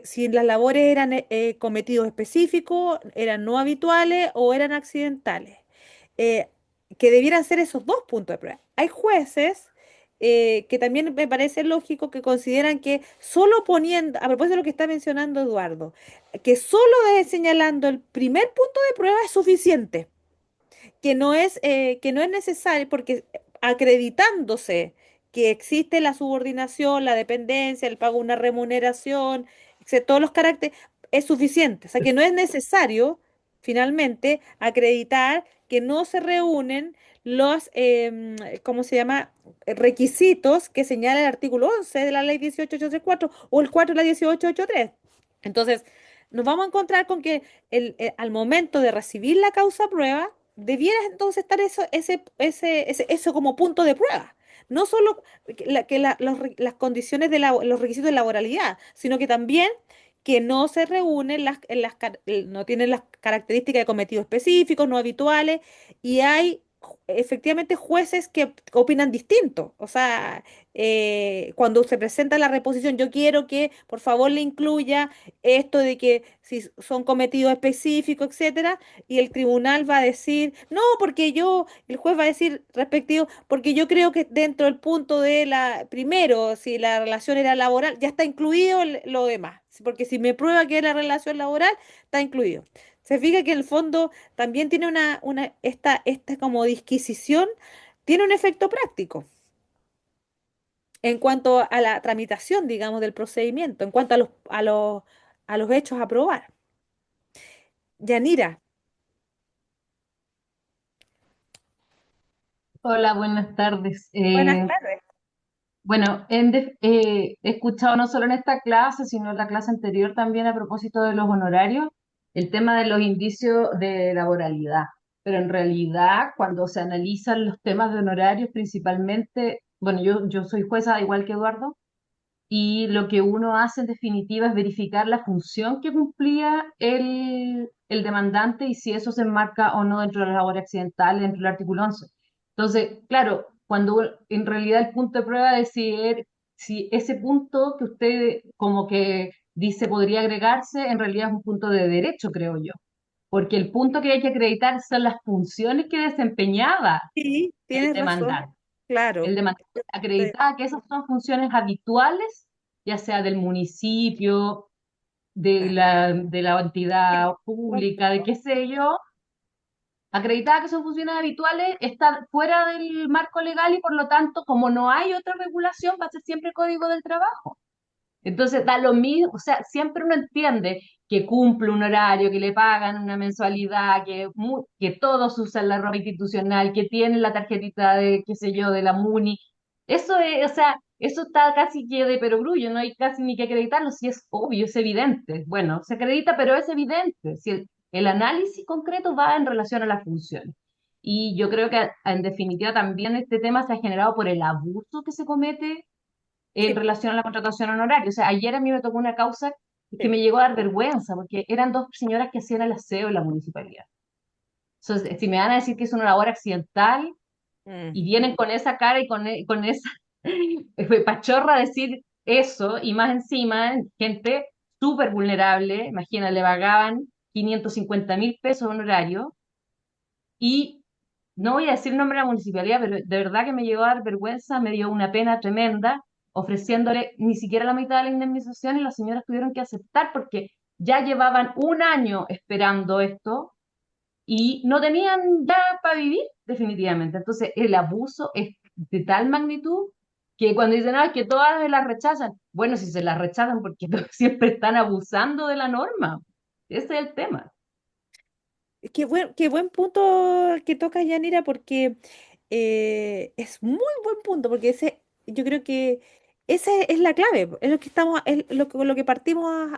si las labores eran cometidos específicos, eran no habituales o eran accidentales, eh, que debieran ser esos dos puntos de prueba. Hay jueces que también me parece lógico que consideran que solo poniendo, a propósito de lo que está mencionando Eduardo, que solo señalando el primer punto de prueba es suficiente que no es necesario, porque acreditándose que existe la subordinación, la dependencia, el pago de una remuneración, todos los caracteres, es suficiente. O sea, que no es necesario, finalmente, acreditar que no se reúnen los, ¿cómo se llama? Requisitos que señala el artículo 11 de la ley 18834 o el 4 de la 1883. Entonces, nos vamos a encontrar con que al momento de recibir la causa prueba, debiera entonces estar eso como punto de prueba. No solo las condiciones los requisitos de laboralidad, sino que también que no se reúnen no tienen las características de cometido específicos, no habituales, y hay efectivamente jueces que opinan distinto. O sea, cuando se presenta la reposición, yo quiero que por favor le incluya esto de que si son cometidos específicos, etcétera, y el tribunal va a decir, no, el juez va a decir respectivo, porque yo creo que dentro del punto de primero, si la relación era laboral, ya está incluido lo demás, porque si me prueba que es la relación laboral, está incluido. Se fija que en el fondo también tiene esta como disquisición, tiene un efecto práctico en cuanto a la tramitación, digamos, del procedimiento, en cuanto a los hechos a probar. Yanira, Hola, buenas tardes. buenas tardes. Bueno, he escuchado no solo en esta clase, sino en la clase anterior también a propósito de los honorarios, el tema de los indicios de laboralidad. Pero en realidad, cuando se analizan los temas de honorarios, principalmente, bueno, yo soy jueza igual que Eduardo, y lo que uno hace en definitiva es verificar la función que cumplía el demandante y si eso se enmarca o no dentro de la labor accidental, dentro del artículo 11. Entonces, claro, cuando en realidad el punto de prueba es si ese punto que usted como que dice podría agregarse, en realidad es un punto de derecho, creo yo. Porque el punto que hay que acreditar son las funciones que desempeñaba Sí, el tienes razón. demandante. Claro. El demandante Estoy- acreditaba que esas son funciones habituales, ya sea del municipio, claro. de la entidad Buen pública, de punto. qué sé yo, acreditaba que son funciones habituales, están fuera del marco legal y por lo tanto, como no hay otra regulación, va a ser siempre Código del Trabajo. Entonces da lo mismo, o sea, siempre uno entiende que cumple un horario, que le pagan una mensualidad, que todos usan la ropa institucional, que tienen la tarjetita de, qué sé yo, de la MUNI. Eso es, o sea, eso está casi que de perogrullo, no hay casi ni que acreditarlo, si es obvio, es evidente. Bueno, se acredita, pero es evidente, si el análisis concreto va en relación a las funciones. Y yo creo que en definitiva también este tema se ha generado por el abuso que se comete en Sí, relación a la contratación honoraria. O sea, ayer a mí me tocó una causa que sí. me llegó a dar vergüenza, porque eran dos señoras que hacían el aseo en la municipalidad. Entonces, si me van a decir que es una labor accidental Mm, y vienen con esa cara y con esa pachorra a decir eso, y más encima, gente súper vulnerable, imagina, le pagaban 550.000 pesos honorario y no voy a decir el nombre de la municipalidad, pero de verdad que me llegó a dar vergüenza, me dio una pena tremenda, ofreciéndole ni siquiera la mitad de la indemnización y las señoras tuvieron que aceptar porque ya llevaban un año esperando esto y no tenían ya para vivir, definitivamente. Entonces, el abuso es de tal magnitud que cuando dicen, no, es que todas se las rechazan, bueno, si se las rechazan porque siempre están abusando de la norma. Ese es el tema. qué buen punto que toca Yanira, porque es muy buen punto, porque yo creo que esa es la clave, es lo que estamos, es lo que partimos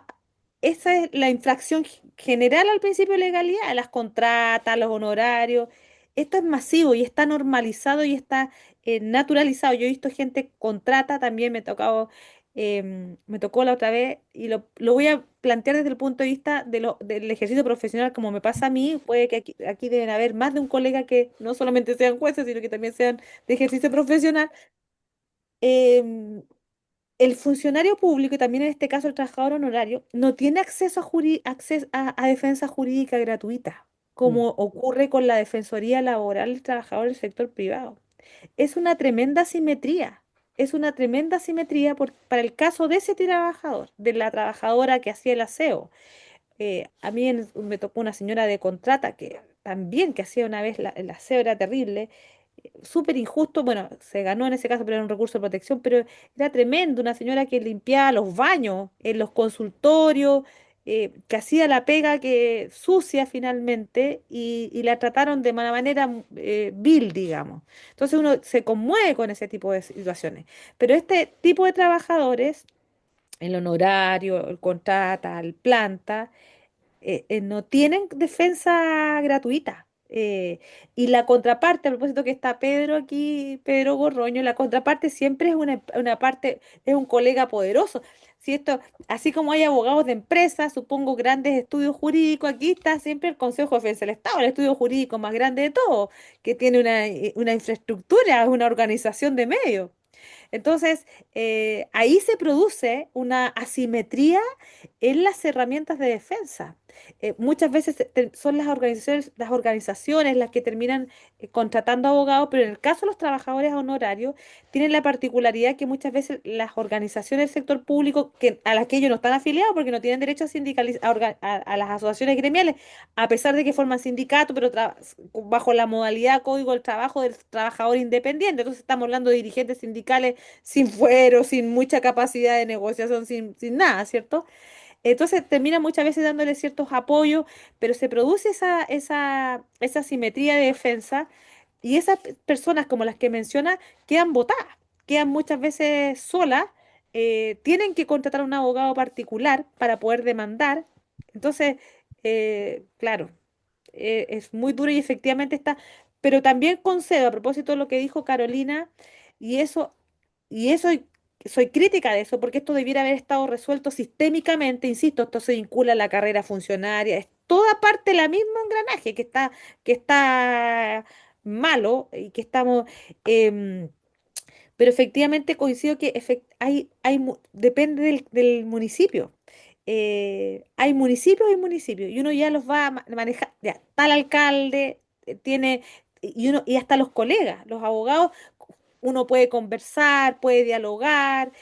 esa es la infracción general al principio de legalidad, las contratas, los honorarios, esto es masivo y está normalizado y está naturalizado. Yo he visto gente contrata, también me tocó la otra vez y lo voy a plantear desde el punto de vista del ejercicio profesional, como me pasa a mí. Puede que aquí deben haber más de un colega que no solamente sean jueces, sino que también sean de ejercicio profesional. Em, el funcionario público, y también en este caso el trabajador honorario, no tiene acceso a defensa jurídica gratuita, Mm. como ocurre con la Defensoría Laboral del Trabajador del sector privado. Es una tremenda simetría. Es una tremenda simetría para el caso de ese trabajador, de la trabajadora que hacía el aseo. A mí me tocó una señora de contrata que también que hacía una vez el aseo, era terrible, súper injusto. Bueno, se ganó en ese caso, pero era un recurso de protección, pero era tremendo. Una señora que limpiaba los baños en los consultorios, que hacía la pega que sucia finalmente, y la trataron de mala manera, vil, digamos. Entonces uno se conmueve con ese tipo de situaciones. Pero este tipo de trabajadores, el honorario, el contrata, el planta, no tienen defensa gratuita. Y la contraparte, a propósito que está Pedro aquí, Pedro Gorroño, la contraparte siempre es una parte, es un colega poderoso. Si esto, así como hay abogados de empresas, supongo grandes estudios jurídicos, aquí está siempre el Consejo de Defensa del Estado, el estudio jurídico más grande de todo, que tiene una infraestructura, una organización de medios. Entonces, ahí se produce una asimetría en las herramientas de defensa. Muchas veces son las organizaciones las que terminan contratando abogados, pero en el caso de los trabajadores honorarios, tienen la particularidad que muchas veces las organizaciones del sector público, a las que ellos no están afiliados porque no tienen derecho a a las asociaciones gremiales, a pesar de que forman sindicato, pero bajo la modalidad Código del Trabajo del trabajador independiente. Entonces estamos hablando de dirigentes sindicales sin fuero, sin mucha capacidad de negociación, sin nada, ¿cierto? Entonces termina muchas veces dándole ciertos apoyos, pero se produce esa simetría de defensa, y esas personas como las que menciona quedan botadas, quedan muchas veces solas, tienen que contratar a un abogado particular para poder demandar. Entonces, claro, es muy duro y efectivamente está, pero también concedo a propósito de lo que dijo Carolina, y eso, y eso soy crítica de eso, porque esto debiera haber estado resuelto sistémicamente. Insisto, esto se vincula a la carrera funcionaria, es toda parte del mismo engranaje que está malo y que estamos. em, pero efectivamente coincido que depende del municipio. Hay municipios y municipios, y uno ya los va a manejar. Ya, tal alcalde tiene, y hasta los colegas, los abogados, uno puede conversar, puede dialogar.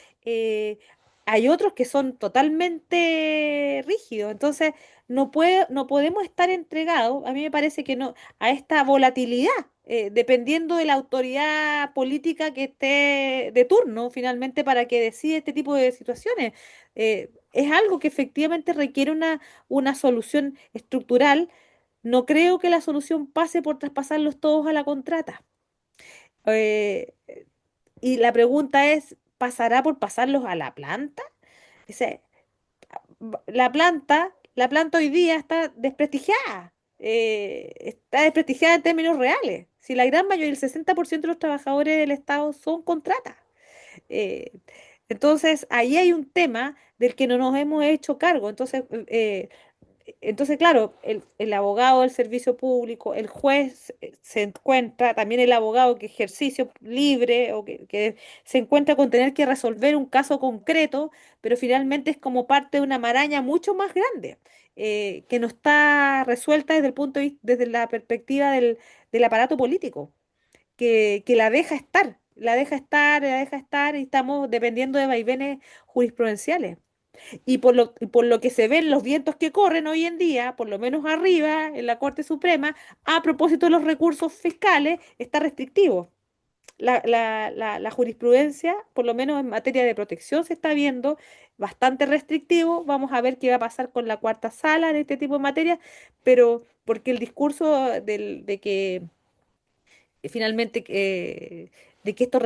Hay otros que son totalmente rígidos. Entonces no podemos estar entregados, a mí me parece que no, a esta volatilidad, dependiendo de la autoridad política que esté de turno finalmente para que decida este tipo de situaciones. Es algo que efectivamente requiere una solución estructural. No creo que la solución pase por traspasarlos todos a la contrata. Eh, y la pregunta es, ¿pasará por pasarlos a la planta? Dice, la planta hoy día está desprestigiada en términos reales. Si la gran mayoría, el 60% de los trabajadores del Estado son contratas. Eh, entonces, ahí hay un tema del que no nos hemos hecho cargo. Entonces, claro, el abogado del servicio público, el juez, se encuentra, también el abogado que ejercicio libre o que se encuentra con tener que resolver un caso concreto, pero finalmente es como parte de una maraña mucho más grande, que no está resuelta desde el punto de vista, desde la perspectiva del aparato político, que la deja estar, y estamos dependiendo de vaivenes jurisprudenciales. Y por lo que se ven los vientos que corren hoy en día, por lo menos arriba, en la Corte Suprema, a propósito de los recursos fiscales, está restrictivo. La jurisprudencia, por lo menos en materia de protección, se está viendo bastante restrictivo. Vamos a ver qué va a pasar con la cuarta sala en este tipo de materias, pero porque el discurso de que finalmente, de que esto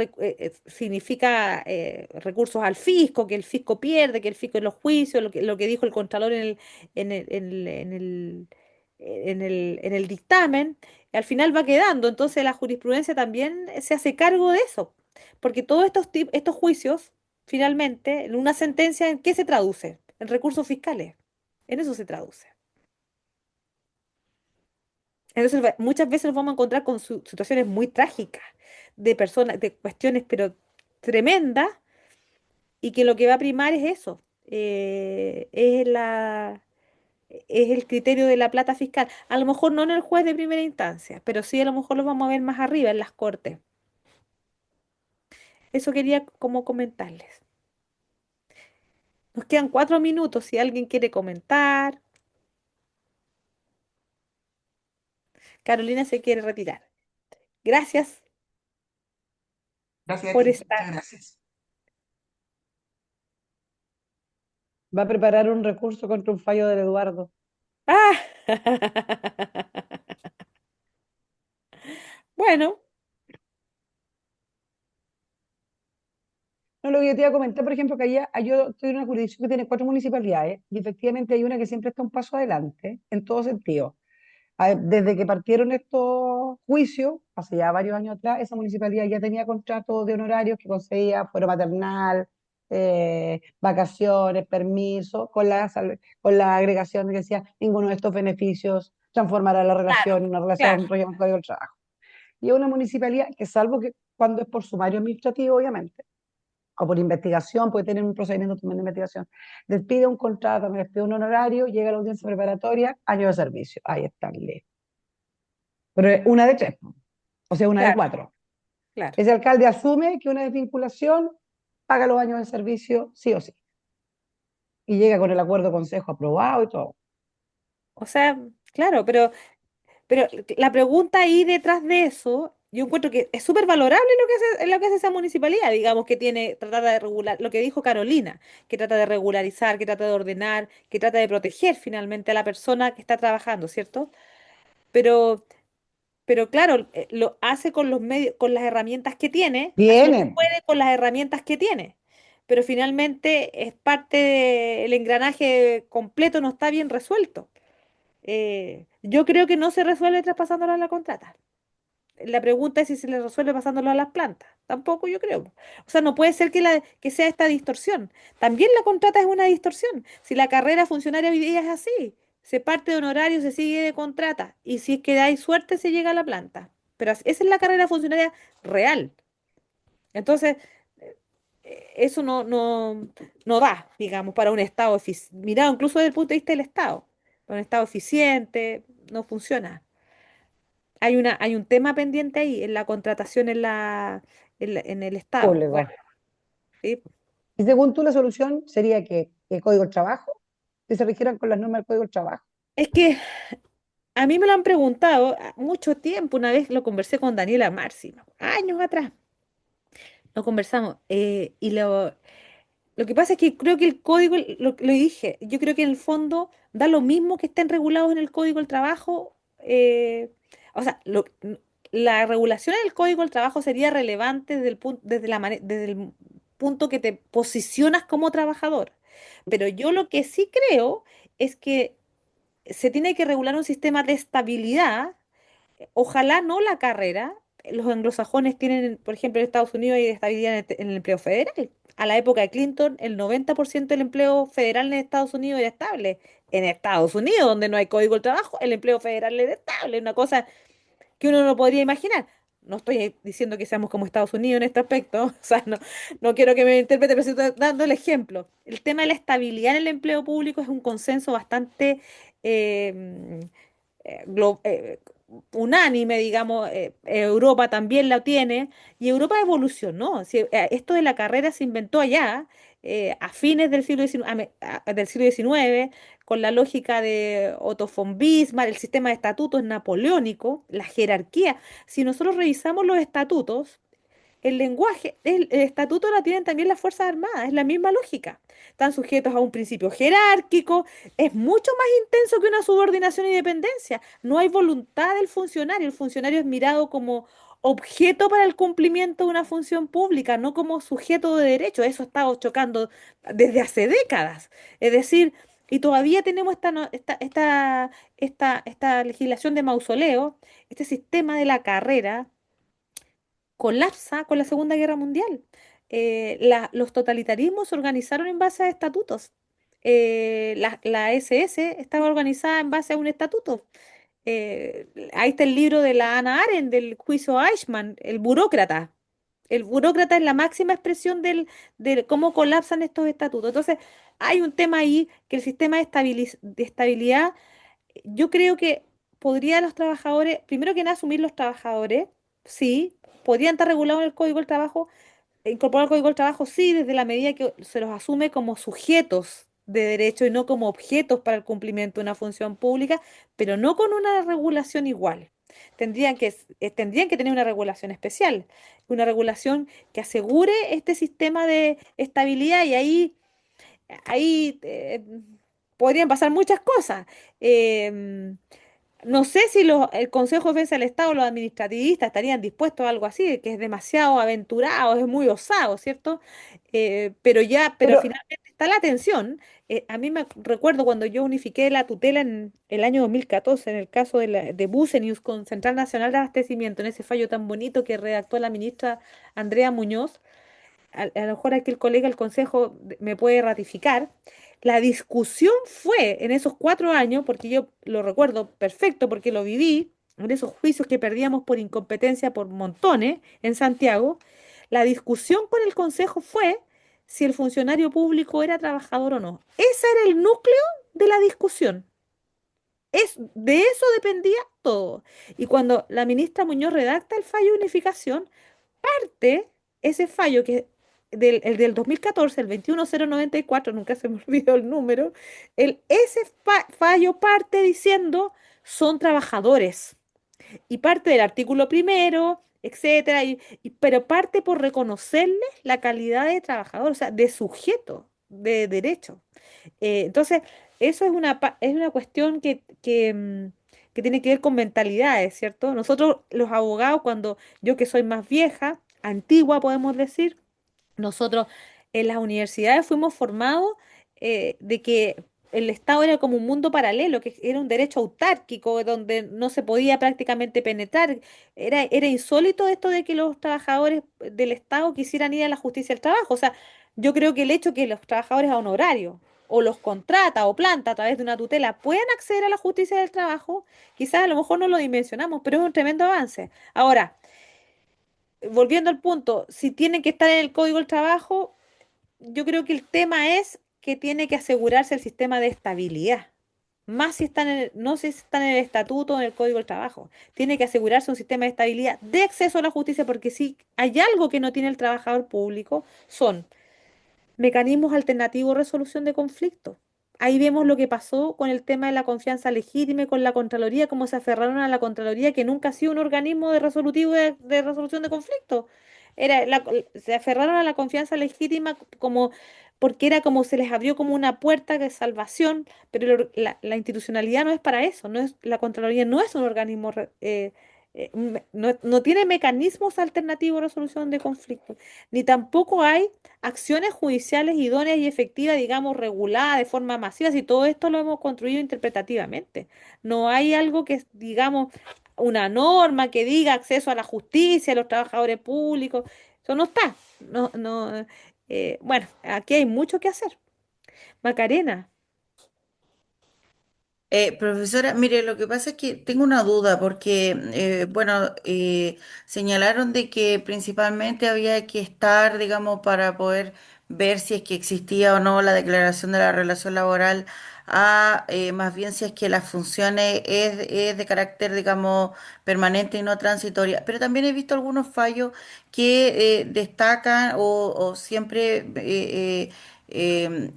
significa recursos al fisco, que el fisco pierde, que el fisco en los juicios, lo que dijo el Contralor en el dictamen, al final va quedando. Entonces la jurisprudencia también se hace cargo de eso, porque todos estos juicios, finalmente, en una sentencia, ¿en qué se traduce? En recursos fiscales. En eso se traduce. Entonces, muchas veces nos vamos a encontrar con situaciones muy trágicas de personas, de cuestiones, pero tremendas, y que lo que va a primar es eso, es el criterio de la plata fiscal. A lo mejor no en el juez de primera instancia, pero sí a lo mejor lo vamos a ver más arriba en las cortes. Eso quería como comentarles. Nos quedan 4 minutos si alguien quiere comentar. Carolina se quiere retirar. Gracias Gracias a por ti, estar. muchas gracias. Va a preparar un recurso contra un fallo del Eduardo. Ah, bueno, No, lo que yo te iba a comentar, por ejemplo, que allá, yo estoy en una jurisdicción que tiene 4 municipalidades y efectivamente hay una que siempre está un paso adelante en todo sentido. Desde que partieron estos juicios, hace ya varios años atrás, esa municipalidad ya tenía contratos de honorarios que concedía fuero maternal, vacaciones, permisos, con la agregación de que decía ninguno de estos beneficios transformará la relación claro, en una claro. relación régimen del Código del Trabajo. Y es una municipalidad que, salvo que cuando es por sumario administrativo, obviamente, o por investigación, puede tener un procedimiento también de investigación, despide un contrato, me despide un honorario, llega a la audiencia preparatoria, año de servicio. Ahí está, listo. Pero es una de tres, o sea, una de Claro, cuatro. claro. Ese alcalde asume que una desvinculación paga los años de servicio sí o sí. Y llega con el acuerdo de consejo aprobado y todo. O sea, claro, pero la pregunta ahí detrás de eso, yo encuentro que es súper valorable lo que hace esa municipalidad, digamos, que tiene, trata de regular, lo que dijo Carolina, que trata de regularizar, que trata de ordenar, que trata de proteger finalmente a la persona que está trabajando, ¿cierto? Pero, pero claro, lo hace con los medios, con las herramientas que tiene, hace lo que Tiene, puede con las herramientas que tiene. Pero finalmente es parte del engranaje completo, no está bien resuelto. Yo creo que no se resuelve traspasándolo a la contrata. La pregunta es si se le resuelve pasándolo a las plantas. Tampoco yo creo. O sea, no puede ser que sea esta distorsión. También la contrata es una distorsión. Si la carrera funcionaria hoy día es así, se parte de honorario, se sigue de contrata. Y si es que hay suerte, se llega a la planta. Pero esa es la carrera funcionaria real. Entonces, eso no da, digamos, para un Estado mirado incluso desde el punto de vista del Estado. Para un Estado eficiente, no funciona. Hay un tema pendiente ahí en la contratación en el Estado. Bueno, público. sí. Y según tú, la solución sería que el Código del Trabajo, que se rigieran con las normas del Código del Trabajo. Es que a mí me lo han preguntado mucho tiempo. Una vez lo conversé con Daniela Marci, años atrás. Lo conversamos. Lo que pasa es que creo que el código, lo dije, yo creo que en el fondo da lo mismo que estén regulados en el Código del Trabajo. O sea, la regulación en el Código del Trabajo sería relevante desde el punto que te posicionas como trabajador. Pero yo lo que sí creo es que se tiene que regular un sistema de estabilidad. Ojalá no la carrera. Los anglosajones tienen, por ejemplo, en Estados Unidos hay estabilidad en el empleo federal. A la época de Clinton, el 90% del empleo federal en Estados Unidos era estable. En Estados Unidos, donde no hay código del trabajo, el empleo federal era estable. Una cosa que uno no podría imaginar. No estoy diciendo que seamos como Estados Unidos en este aspecto, o sea, no quiero que me interprete, pero estoy dando el ejemplo. El tema de la estabilidad en el empleo público es un consenso bastante eh, glo- eh, unánime, digamos, Europa también la tiene, y Europa evolucionó. Esto de la carrera se inventó allá, a fines del siglo XIX, del siglo XIX, con la lógica de Otto von Bismarck, el sistema de estatutos napoleónico, la jerarquía. Si nosotros revisamos los estatutos, el lenguaje, el estatuto la tienen también las Fuerzas Armadas, es la misma lógica. Están sujetos a un principio jerárquico, es mucho más intenso que una subordinación y dependencia. No hay voluntad del funcionario, el funcionario es mirado como objeto para el cumplimiento de una función pública, no como sujeto de derecho. Eso ha estado chocando desde hace décadas. Es decir, Y todavía tenemos esta legislación de mausoleo, este sistema de la carrera colapsa con la Segunda Guerra Mundial. Los totalitarismos se organizaron en base a estatutos. La SS estaba organizada en base a un estatuto. Ahí está el libro de la Hannah Arendt, del juicio Eichmann, el burócrata. El burócrata es la máxima expresión de cómo colapsan estos estatutos. Entonces, hay un tema ahí que el sistema de estabilidad, yo creo que podría los trabajadores, primero que nada, asumir los trabajadores, sí, podrían estar regulados en el Código del Trabajo, incorporar al Código del Trabajo, sí, desde la medida que se los asume como sujetos de derecho y no como objetos para el cumplimiento de una función pública, pero no con una regulación igual. Tendrían que tener una regulación especial, una regulación que asegure este sistema de estabilidad y ahí podrían pasar muchas cosas. Em, no sé si el Consejo de Defensa del Estado, los administrativistas estarían dispuestos a algo así, que es demasiado aventurado, es muy osado, ¿cierto? Pero Pero finalmente está la tensión. A mí me recuerdo cuando yo unifiqué la tutela en el año 2014, en el caso de Bucenius con Central Nacional de Abastecimiento, en ese fallo tan bonito que redactó la ministra Andrea Muñoz, a lo mejor aquí el colega del Consejo me puede ratificar, la discusión fue en esos 4 años, porque yo lo recuerdo perfecto porque lo viví, en esos juicios que perdíamos por incompetencia por montones en Santiago, la discusión con el Consejo fue si el funcionario público era trabajador o no. Ese era el núcleo de la discusión. De eso dependía todo. Y cuando la ministra Muñoz redacta el fallo de unificación, parte ese fallo el del 2014, el 21094, nunca se me olvidó el número, ese fallo parte diciendo son trabajadores y parte del artículo primero, etcétera, pero parte por reconocerles la calidad de trabajador, o sea, de sujeto de derecho. Entonces, eso es una cuestión que tiene que ver con mentalidades, ¿cierto? Nosotros, los abogados, cuando yo que soy más vieja, antigua, podemos decir, nosotros en las universidades fuimos formados de que el Estado era como un mundo paralelo, que era un derecho autárquico, donde no se podía prácticamente penetrar. Era insólito esto de que los trabajadores del Estado quisieran ir a la justicia del trabajo. O sea, yo creo que el hecho que los trabajadores honorarios o los contrata o planta a través de una tutela puedan acceder a la justicia del trabajo, quizás a lo mejor no lo dimensionamos, pero es un tremendo avance. Ahora, volviendo al punto, si tienen que estar en el Código del Trabajo, yo creo que el tema es que tiene que asegurarse el sistema de estabilidad. Más si están no sé si están en el estatuto o en el Código del Trabajo. Tiene que asegurarse un sistema de estabilidad de acceso a la justicia, porque si hay algo que no tiene el trabajador público, son mecanismos alternativos de resolución de conflictos. Ahí vemos lo que pasó con el tema de la confianza legítima y con la Contraloría, cómo se aferraron a la Contraloría, que nunca ha sido un organismo de resolutivo de resolución de conflictos. Se aferraron a la confianza legítima como porque era como se les abrió como una puerta de salvación, pero la institucionalidad no es para eso, la Contraloría no es un organismo no tiene mecanismos alternativos de resolución de conflictos, ni tampoco hay acciones judiciales idóneas y efectivas, digamos, reguladas de forma masiva, si todo esto lo hemos construido interpretativamente. No hay algo que, digamos, una norma que diga acceso a la justicia, a los trabajadores públicos. Eso no está. Bueno, aquí hay mucho que hacer. Macarena, Profesora, mire, lo que pasa es que tengo una duda porque, bueno, señalaron de que principalmente había que estar, digamos, para poder ver si es que existía o no la declaración de la relación laboral, más bien si es que las funciones es de carácter, digamos, permanente y no transitoria. Pero también he visto algunos fallos que destacan o siempre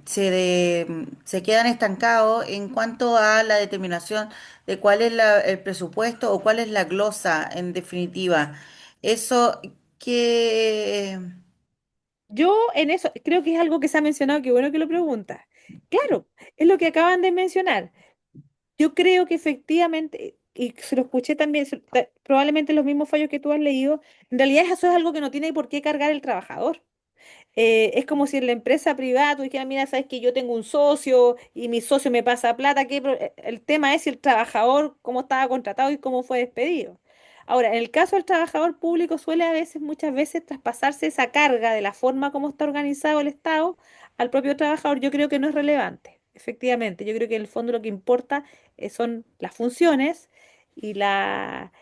se quedan estancados en cuanto a la determinación de cuál es el presupuesto o cuál es la glosa en definitiva. Eso que... yo en eso creo que es algo que se ha mencionado, qué bueno que lo preguntas. Claro, es lo que acaban de mencionar. Yo creo que efectivamente, y se lo escuché también, probablemente los mismos fallos que tú has leído, en realidad eso es algo que no tiene por qué cargar el trabajador. Es como si en la empresa privada tú dijeras, mira, sabes que yo tengo un socio y mi socio me pasa plata, el tema es si el trabajador, cómo estaba contratado y cómo fue despedido. Ahora, en el caso del trabajador público suele a veces, muchas veces, traspasarse esa carga de la forma como está organizado el Estado al propio trabajador. Yo creo que no es relevante, efectivamente. Yo creo que en el fondo lo que importa son las funciones y la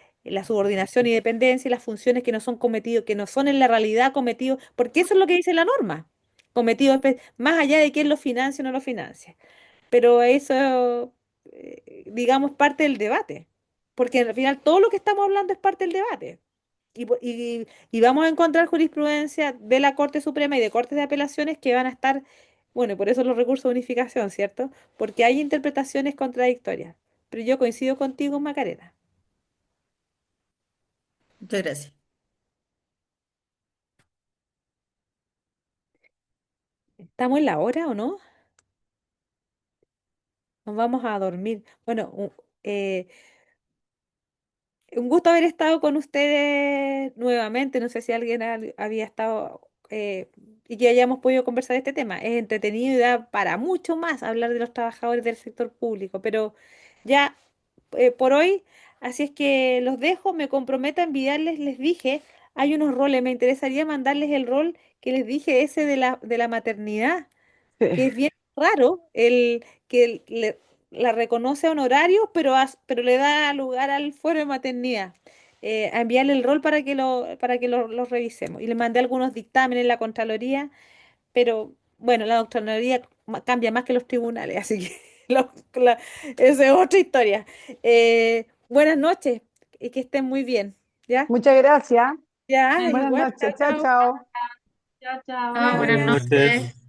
subordinación y dependencia y las funciones que no son cometidos, que no son en la realidad cometidos, porque eso es lo que dice la norma, cometidos más allá de quién lo financia o no lo financia. Pero eso, digamos, parte del debate, porque al final todo lo que estamos hablando es parte del debate. Y vamos a encontrar jurisprudencia de la Corte Suprema y de Cortes de Apelaciones que van a estar, bueno, y por eso los recursos de unificación, ¿cierto? Porque hay interpretaciones contradictorias. Pero yo coincido contigo, Macarena. Muchas gracias. ¿Estamos en la hora o no? Nos vamos a dormir. Bueno, un gusto haber estado con ustedes nuevamente. No sé si alguien había estado y que hayamos podido conversar de este tema. Es entretenido y da para mucho más hablar de los trabajadores del sector público, pero ya por hoy, así es que los dejo. Me comprometo a enviarles, les dije, hay unos roles. Me interesaría mandarles el rol que les dije, ese de la maternidad, que es bien raro el que la reconoce a honorarios, pero, pero le da lugar al fuero de maternidad. A enviarle el rol para que lo revisemos. Y le mandé algunos dictámenes en la Contraloría, pero bueno, la Contraloría cambia más que los tribunales, así que esa es otra historia. Buenas noches y que estén muy bien. ¿Ya? Muchas gracias. Ya, Buenas igual. Chao, noches. Chao, chao. chao. Chao, chao. Ah, Buenas buenas Chao. noches. noches.